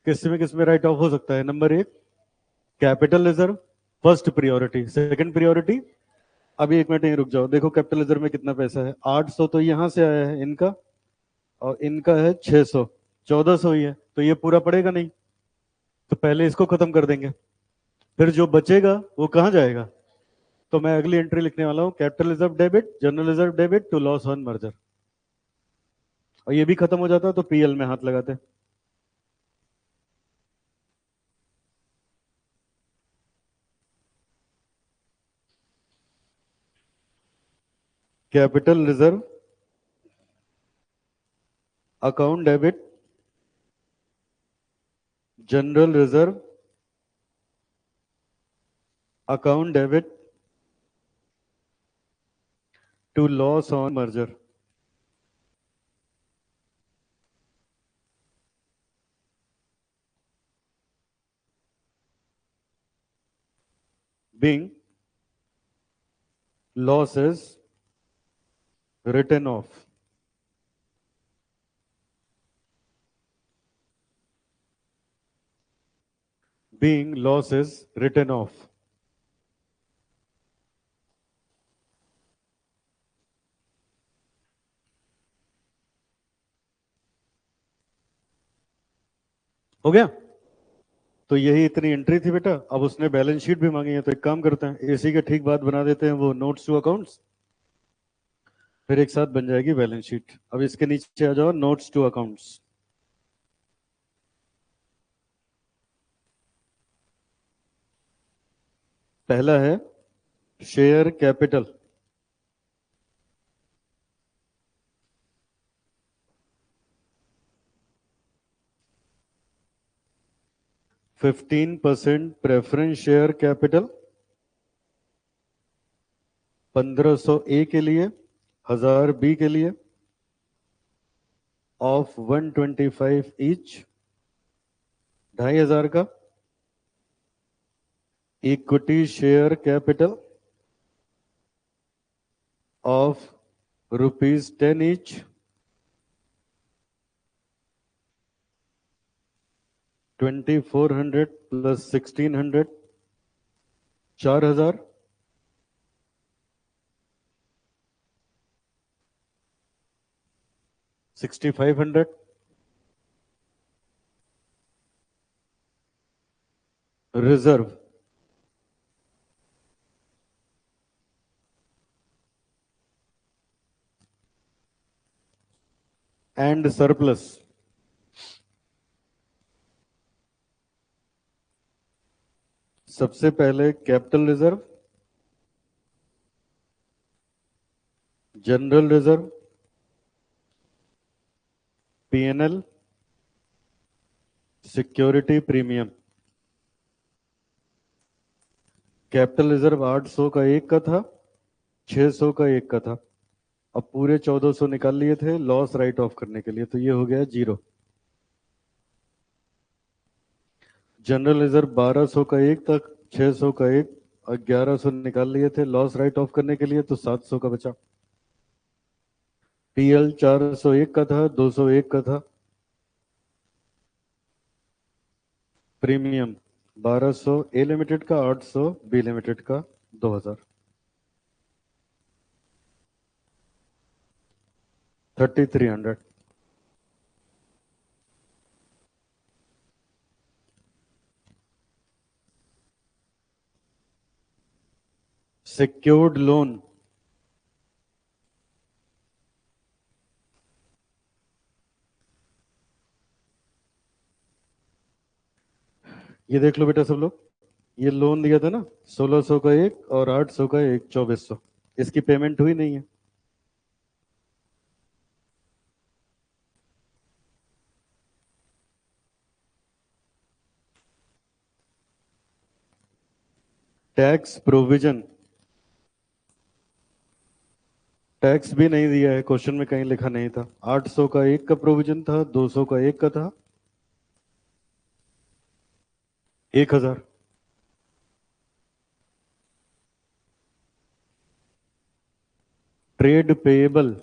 किस में राइट ऑफ हो सकता है? नंबर एक, capital reserve, first priority. Second priority, अभी एक मिनट यहीं रुक जाओ, देखो कैपिटल रिजर्व में कितना पैसा है। 800 तो यहां से आया है इनका, और इनका है 600, 1400 ही है, तो ये पूरा पड़ेगा नहीं, तो पहले इसको खत्म कर देंगे। फिर जो बचेगा वो कहां जाएगा? तो मैं अगली एंट्री लिखने वाला हूं, capital reserve debit, general reserve debit to loss on merger. और ये भी खत्म हो जाता तो पीएल में हाथ लगाते। Capital reserve account debit, general reserve account debit to loss on merger. Being losses written off, being losses written off। हो गया? तो यही इतनी एंट्री थी बेटा। अब उसने बैलेंस शीट भी मांगी है, तो एक काम करते हैं, इसी के ठीक बाद बना देते हैं वो नोट्स टू अकाउंट्स, फिर एक साथ बन जाएगी बैलेंस शीट। अब इसके नीचे आ जाओ, नोट्स टू अकाउंट्स। पहला है share capital, 15% preference share capital 1500 A के लिए, 1000 बी के लिए, ऑफ 125 ईच, 2500 का equity share capital of ₹10 each, 2400 plus 1600, 4000, 6500, reserve and surplus. सबसे पहले capital reserve, general reserve, PNL, security premium. Capital reserve 800 का एक का था, 600 का एक का था। अब पूरे 1400 निकाल लिए थे लॉस राइट ऑफ करने के लिए, तो ये हो गया 0। जनरल रिजर्व 1200 का एक तक, 600 का एक, 1100 निकाल लिए थे लॉस राइट ऑफ करने के लिए, तो 700 का बचा। पीएल 401 का था, 201 का था। प्रीमियम 1200 ए लिमिटेड का, 800 बी लिमिटेड का, 2000, 3300। सिक्योर्ड लोन, ये देख लो बेटा सब लोग, ये लोन दिया था ना 1600 का एक और 800 का एक, 2400। इसकी पेमेंट हुई नहीं है। टैक्स प्रोविजन, टैक्स भी नहीं दिया है, क्वेश्चन में कहीं लिखा नहीं था। 800 का एक का प्रोविजन था, 200 का एक का था, 1000। Trade payable,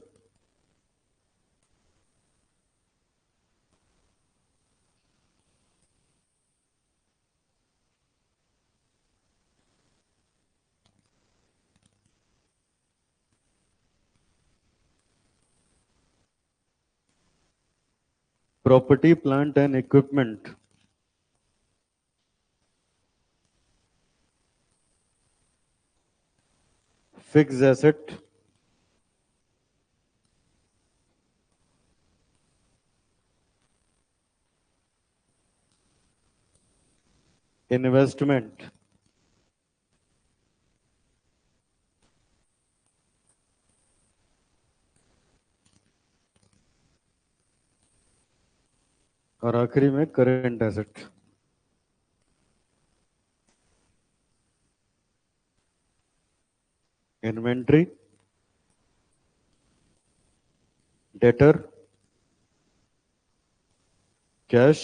property plant and equipment, fix asset, investment, और आखिरी में current asset. Inventory, debtor, cash,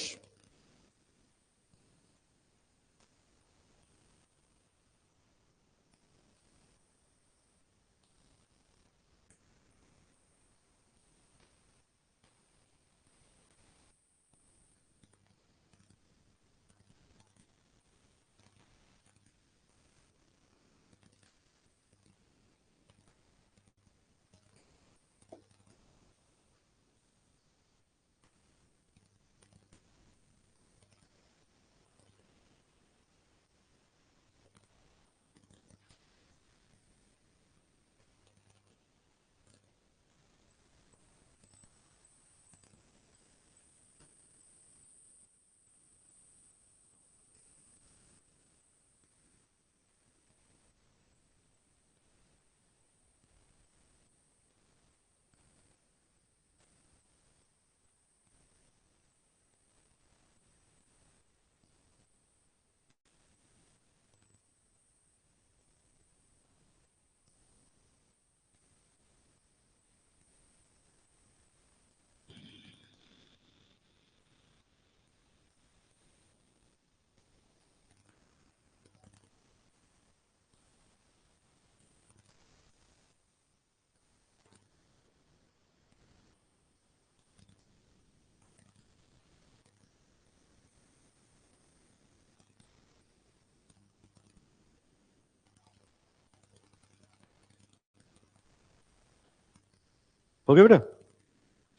हो गया बेटा?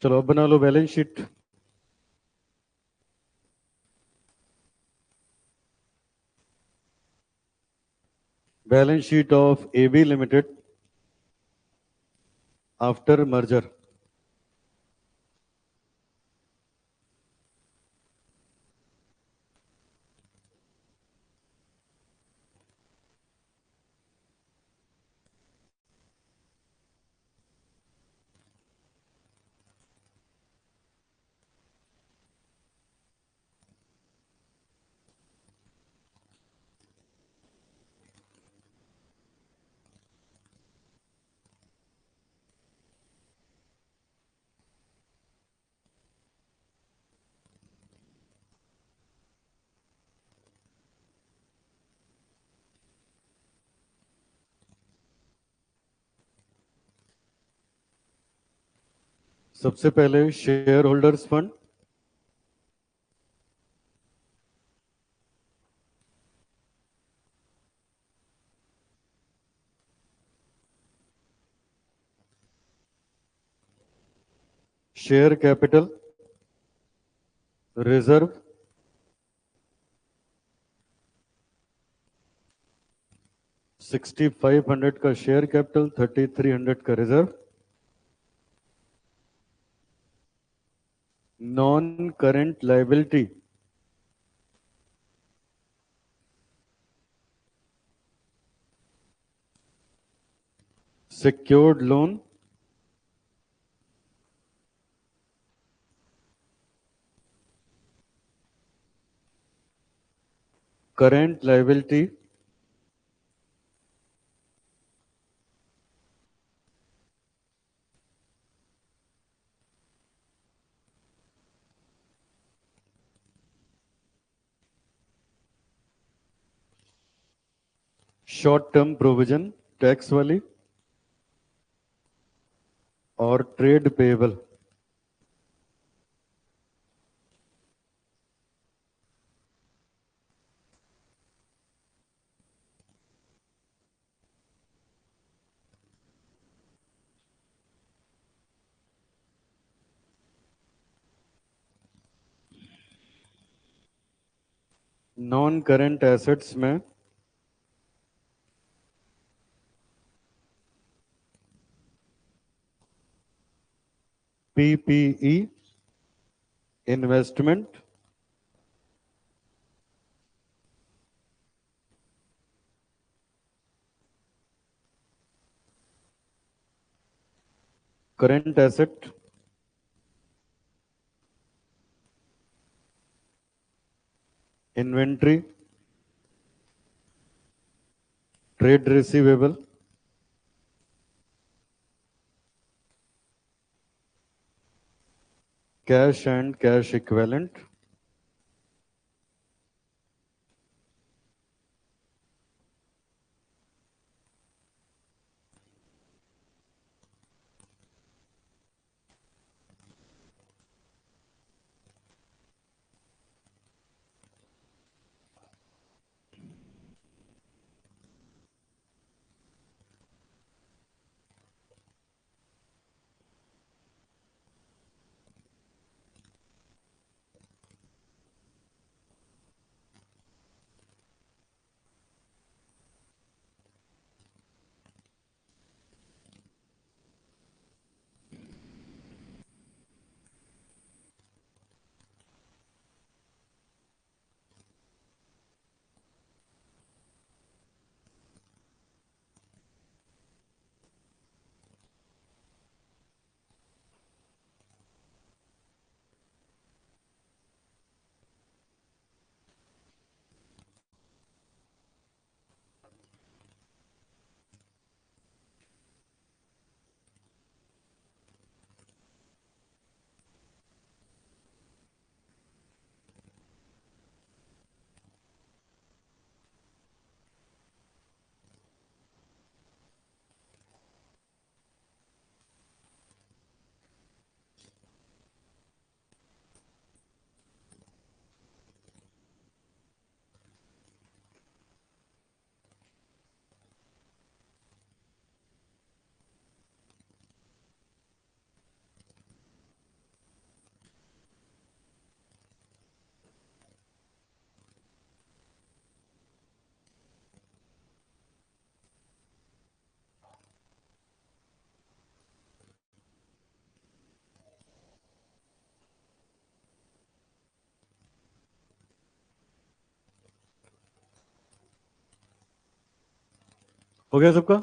चलो अब बना लो balance sheet. Balance sheet of AB limited after merger. सबसे पहले share holders fund, share capital, reserve, 6500 का शेयर कैपिटल, 3300 का reserve, non current liability, secured loan, current liability, short term provision tax वाली, और trade payable. Non current assets में PPE, investment, current asset, inventory, trade receivable, cash and cash equivalent, हो गया सबका?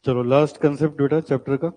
चलो last concept बेटा chapter का।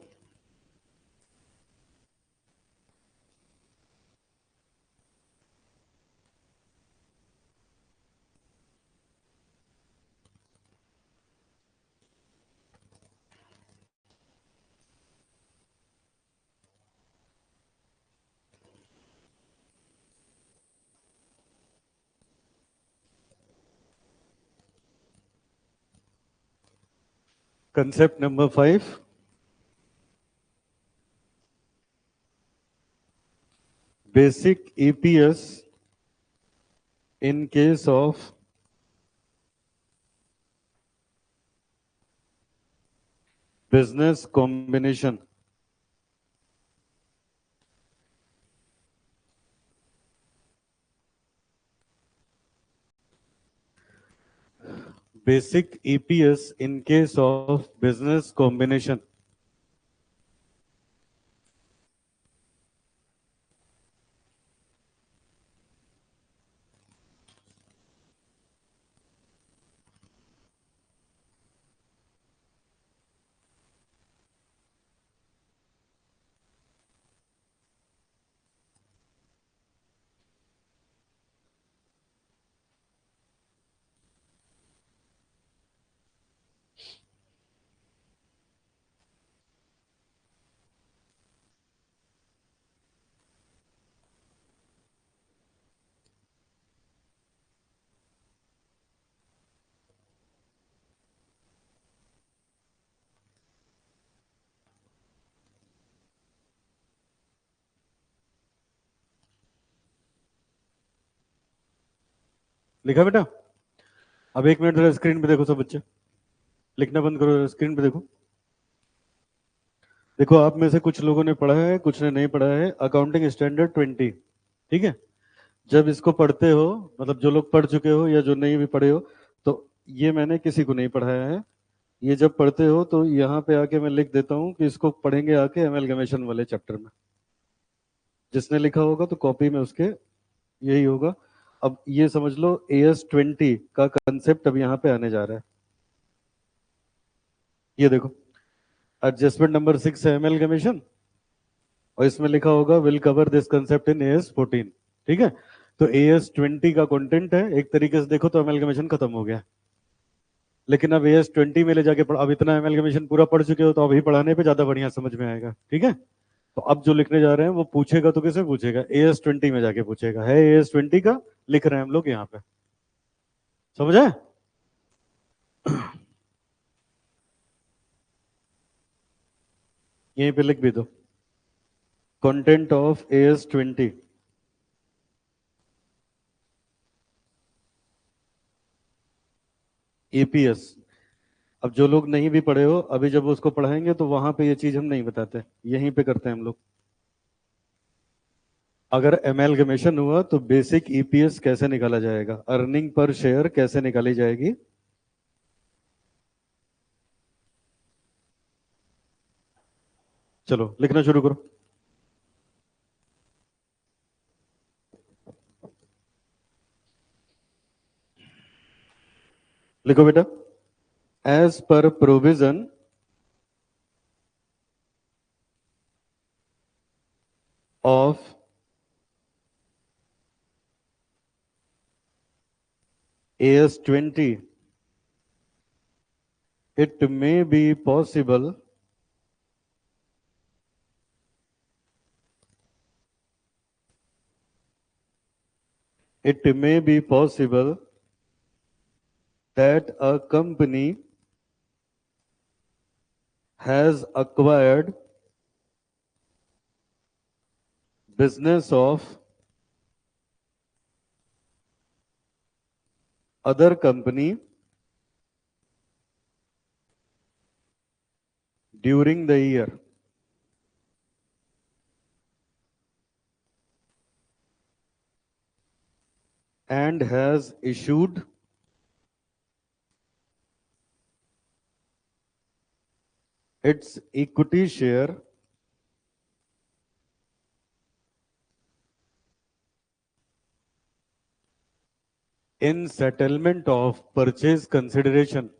Concept number 5, basic EPS in case of business combination. Basic EPS in case of business combination. लिखा बेटा? अब 1 मिनट जरा स्क्रीन पे देखो सब बच्चे, लिखना बंद करो, स्क्रीन पे देखो। देखो आप में से कुछ लोगों ने पढ़ा है, कुछ ने नहीं पढ़ा है। अकाउंटिंग स्टैंडर्ड 20, ठीक है? जब इसको पढ़ते हो, मतलब जो लोग पढ़ चुके हो या जो नहीं भी पढ़े हो, तो ये मैंने किसी को नहीं पढ़ाया है। ये जब पढ़ते हो तो यहाँ पे आके मैं लिख देता हूँ कि इसको पढ़ेंगे आके एमएलगमेशन वाले चैप्टर में। जिसने लिखा होगा तो कॉपी में उसके यही होगा। अब ये समझ लो AS20 का कंसेप्ट अब यहाँ पे आने जा रहा है। ये देखो, एडजस्टमेंट नंबर 6 है एमएलगमेशन, और इसमें लिखा होगा will cover this concept in AS14, ठीक है? तो AS20 का कंटेंट है, एक तरीके से देखो तो एमएलगमेशन खत्म हो गया। लेकिन अब AS20 में ले जाके अब इतना एमएलगमेशन पूरा पढ़ चुके हो तो अभी पढ़ाने पे ज्यादा बढ़िया समझ में आएगा, ठीक है? तो अब जो लिखने जा रहे हैं वो पूछेगा तो किसे पूछेगा? AS20 में जाके पूछेगा। है AS20 का लिख रहे हैं हम लोग यहाँ पे, समझ आए? यहीं पे लिख भी दो, कंटेंट ऑफ AS20 EPS। अब जो लोग नहीं भी पढ़े हो, अभी जब उसको पढ़ाएंगे तो वहां पे ये चीज हम नहीं बताते, यहीं पे करते हैं हम लोग। अगर एमएलगमेशन हुआ तो बेसिक EPS कैसे निकाला जाएगा, अर्निंग पर शेयर कैसे निकाली जाएगी। चलो लिखना शुरू करो। लिखो बेटा, as per provision of AS20, it may be possible that a company has acquired business of other company during the year and has issued its equity share in settlement of purchase consideration.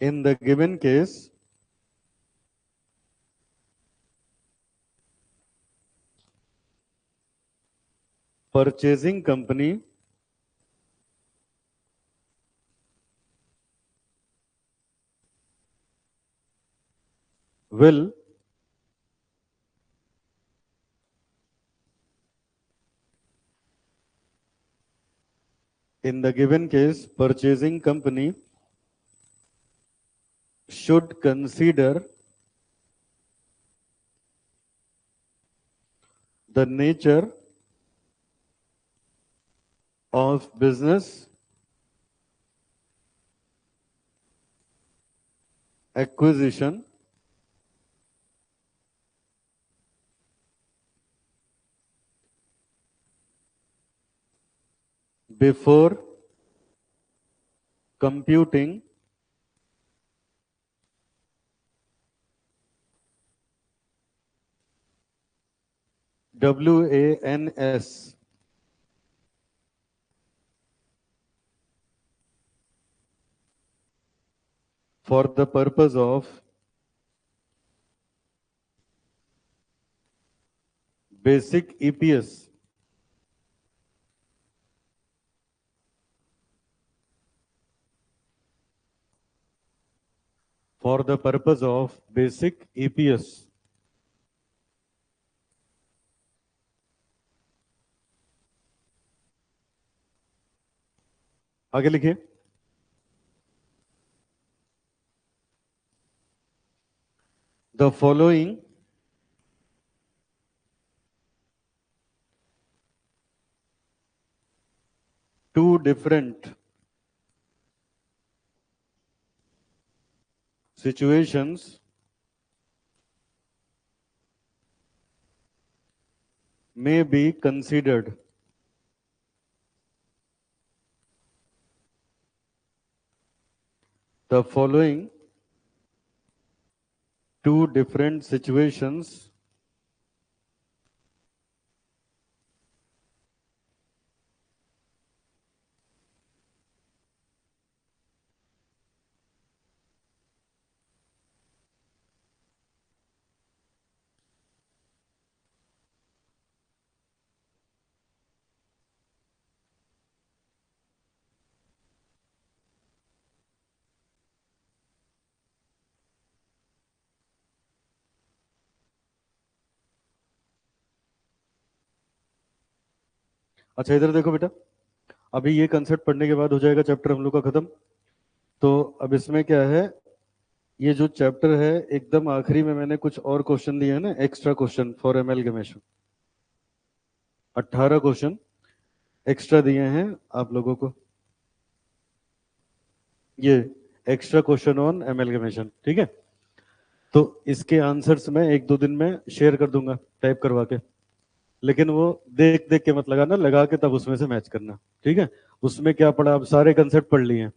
In the given case, purchasing company will in the given case, purchasing company should consider the nature of business acquisition before computing WANS for the purpose of basic EPS. For the purpose of basic EPS. आगे लिखिए. The following two different situations may be considered. The following two different situations अच्छा इधर देखो बेटा, अभी ये concept पढ़ने के बाद हो जाएगा चैप्टर हम लोग का खत्म. तो अब इसमें क्या है, ये जो चैप्टर है एकदम आखिरी में मैंने कुछ और क्वेश्चन दिए हैं ना, extra question for amalgamation. 18 question extra दिए हैं आप लोगों को, ये एक्स्ट्रा क्वेश्चन ऑन एमएलगमेशन. ठीक है, तो इसके आंसर्स मैं एक दो दिन में शेयर कर दूंगा टाइप करवा के, लेकिन वो देख देख के मत लगाना, लगा के तब उसमें से मैच करना. ठीक है, उसमें क्या पढ़ा, अब सारे कंसेप्ट पढ़ लिए हैं,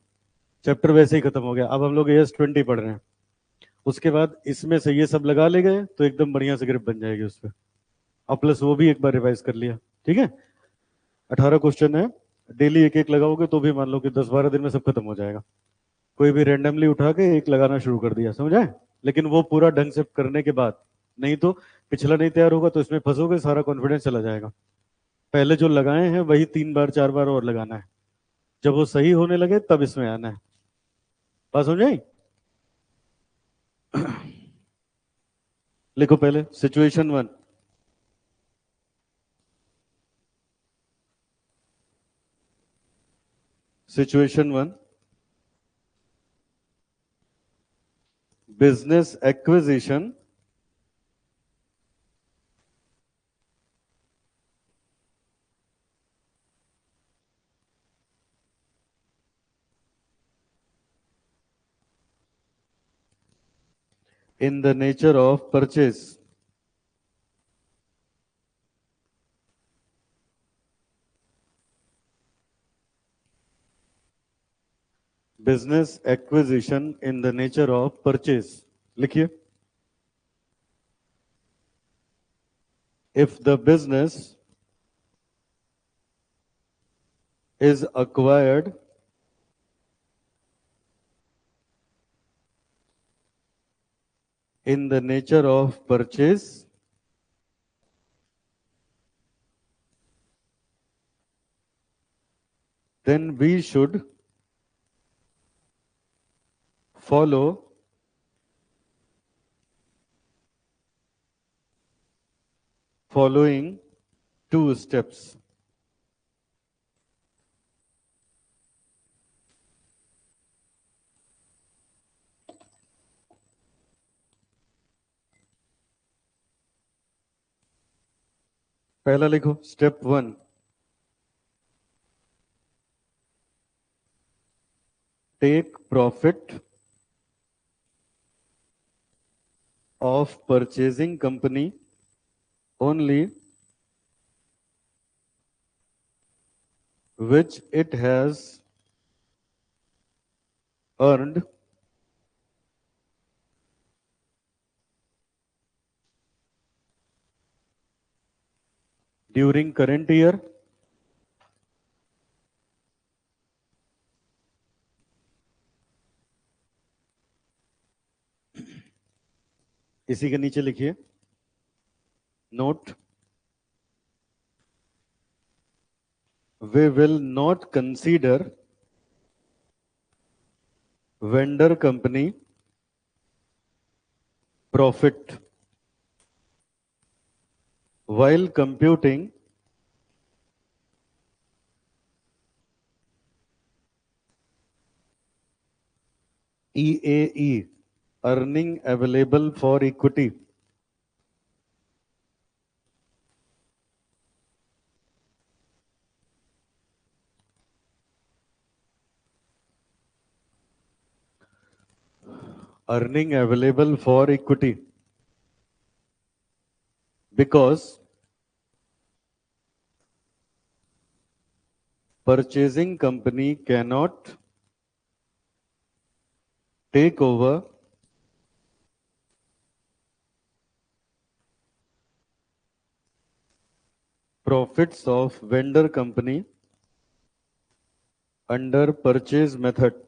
चैप्टर वैसे ही खत्म हो गया. अब हम लोग AS20 पढ़ रहे हैं, उसके बाद इसमें से ये सब लगा ले गए तो एकदम बढ़िया से ग्रिप बन जाएगी उस पर. अब प्लस वो भी एक बार रिवाइज कर लिया. ठीक है, 18 क्वेश्चन है, डेली एक एक लगाओगे तो भी मान लो कि 10-12 दिन में सब खत्म हो जाएगा. कोई भी रैंडमली उठा के एक लगाना शुरू कर दिया, समझ आए, लेकिन वो पूरा ढंग से करने के बाद, नहीं तो पिछला नहीं तैयार होगा तो इसमें फंसोगे, सारा कॉन्फिडेंस चला जाएगा. पहले जो लगाए हैं वही 3 बार 4 बार और लगाना है, जब वो सही होने लगे तब इसमें आना है. बात समझ आई? लिखो पहले situation 1. Situation 1, business acquisition in the nature of purchase. Business acquisition in the nature of purchase. लिखिए, if the business is acquired in the nature of purchase, then we should follow following two steps. पहला लिखो, step 1, take profit of purchasing company only which it has earned during current year इसी के नीचे लिखिए note, we will not consider vendor company profit while computing EAE, earning available for equity. Earning available for equity because purchasing company cannot take over profits of vendor company under purchase method.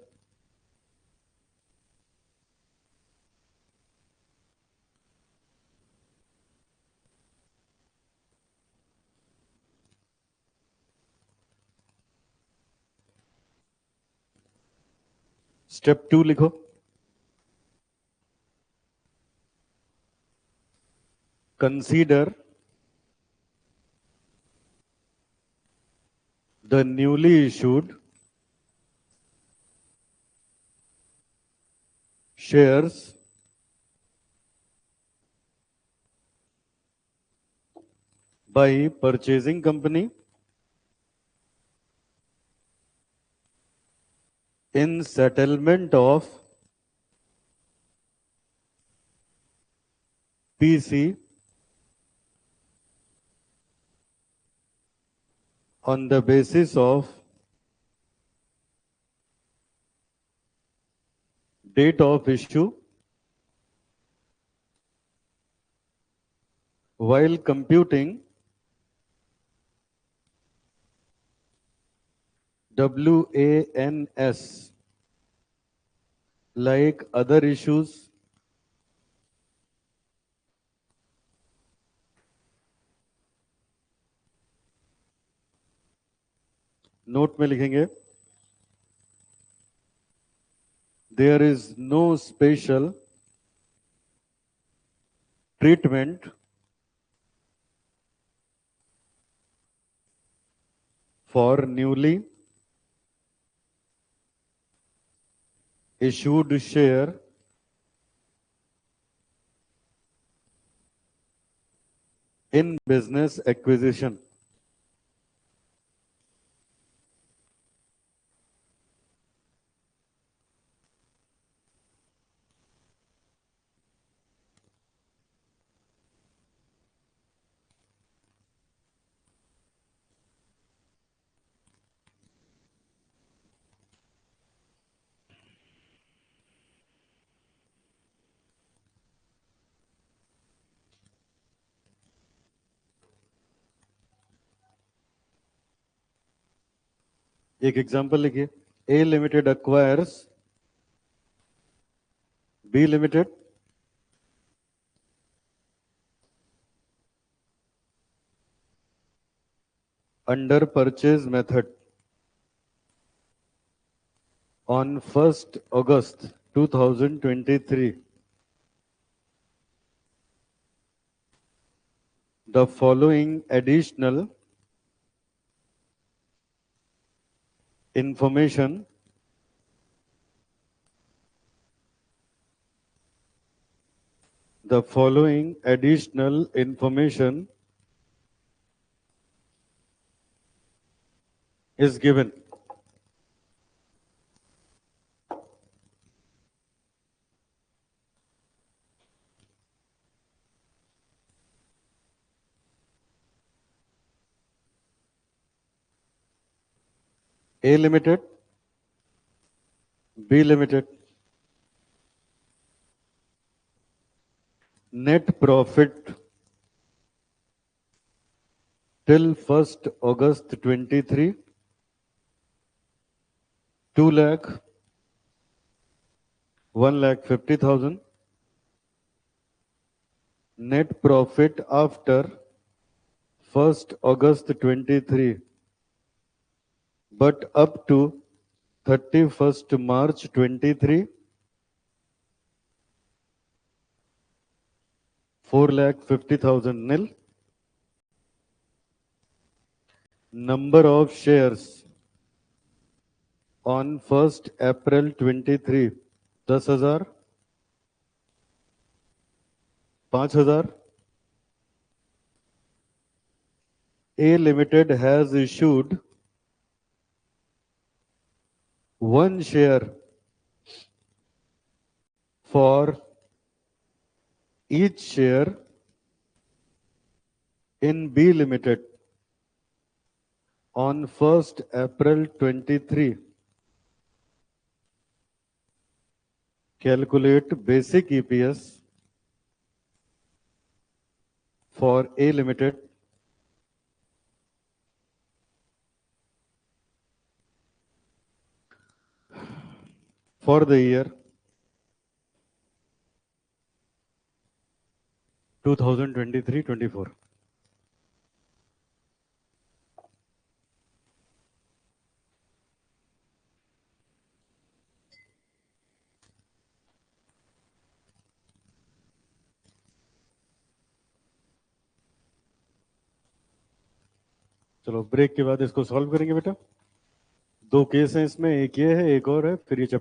Step 2 लिखो, consider the newly issued shares by purchasing company in settlement of PC on the basis of date of issue while computing WANS like other issues note में लिखेंगे there is no special treatment for newly issued share in business acquisition. एक example लिखिए, A limited acquires B limited under purchase method on 1st August 2023. The following additional information is given. A limited, B limited, net profit till 1st August 23, 2 lakh, 1,50,000. Net profit after 1st August 23, but up to 31st March 23, 4,50,000 nil. Number of shares on 1st April 23, 10,000, 5,000. A Limited has issued 1 share for each share in B Limited on 1st April 23. Calculate basic EPS for A Limited for the year 2023-24. चलो break के बाद इसको solve करेंगे बेटा। 2 case हैं इसमें, एक ये है एक और है, फिर ये चैप्टर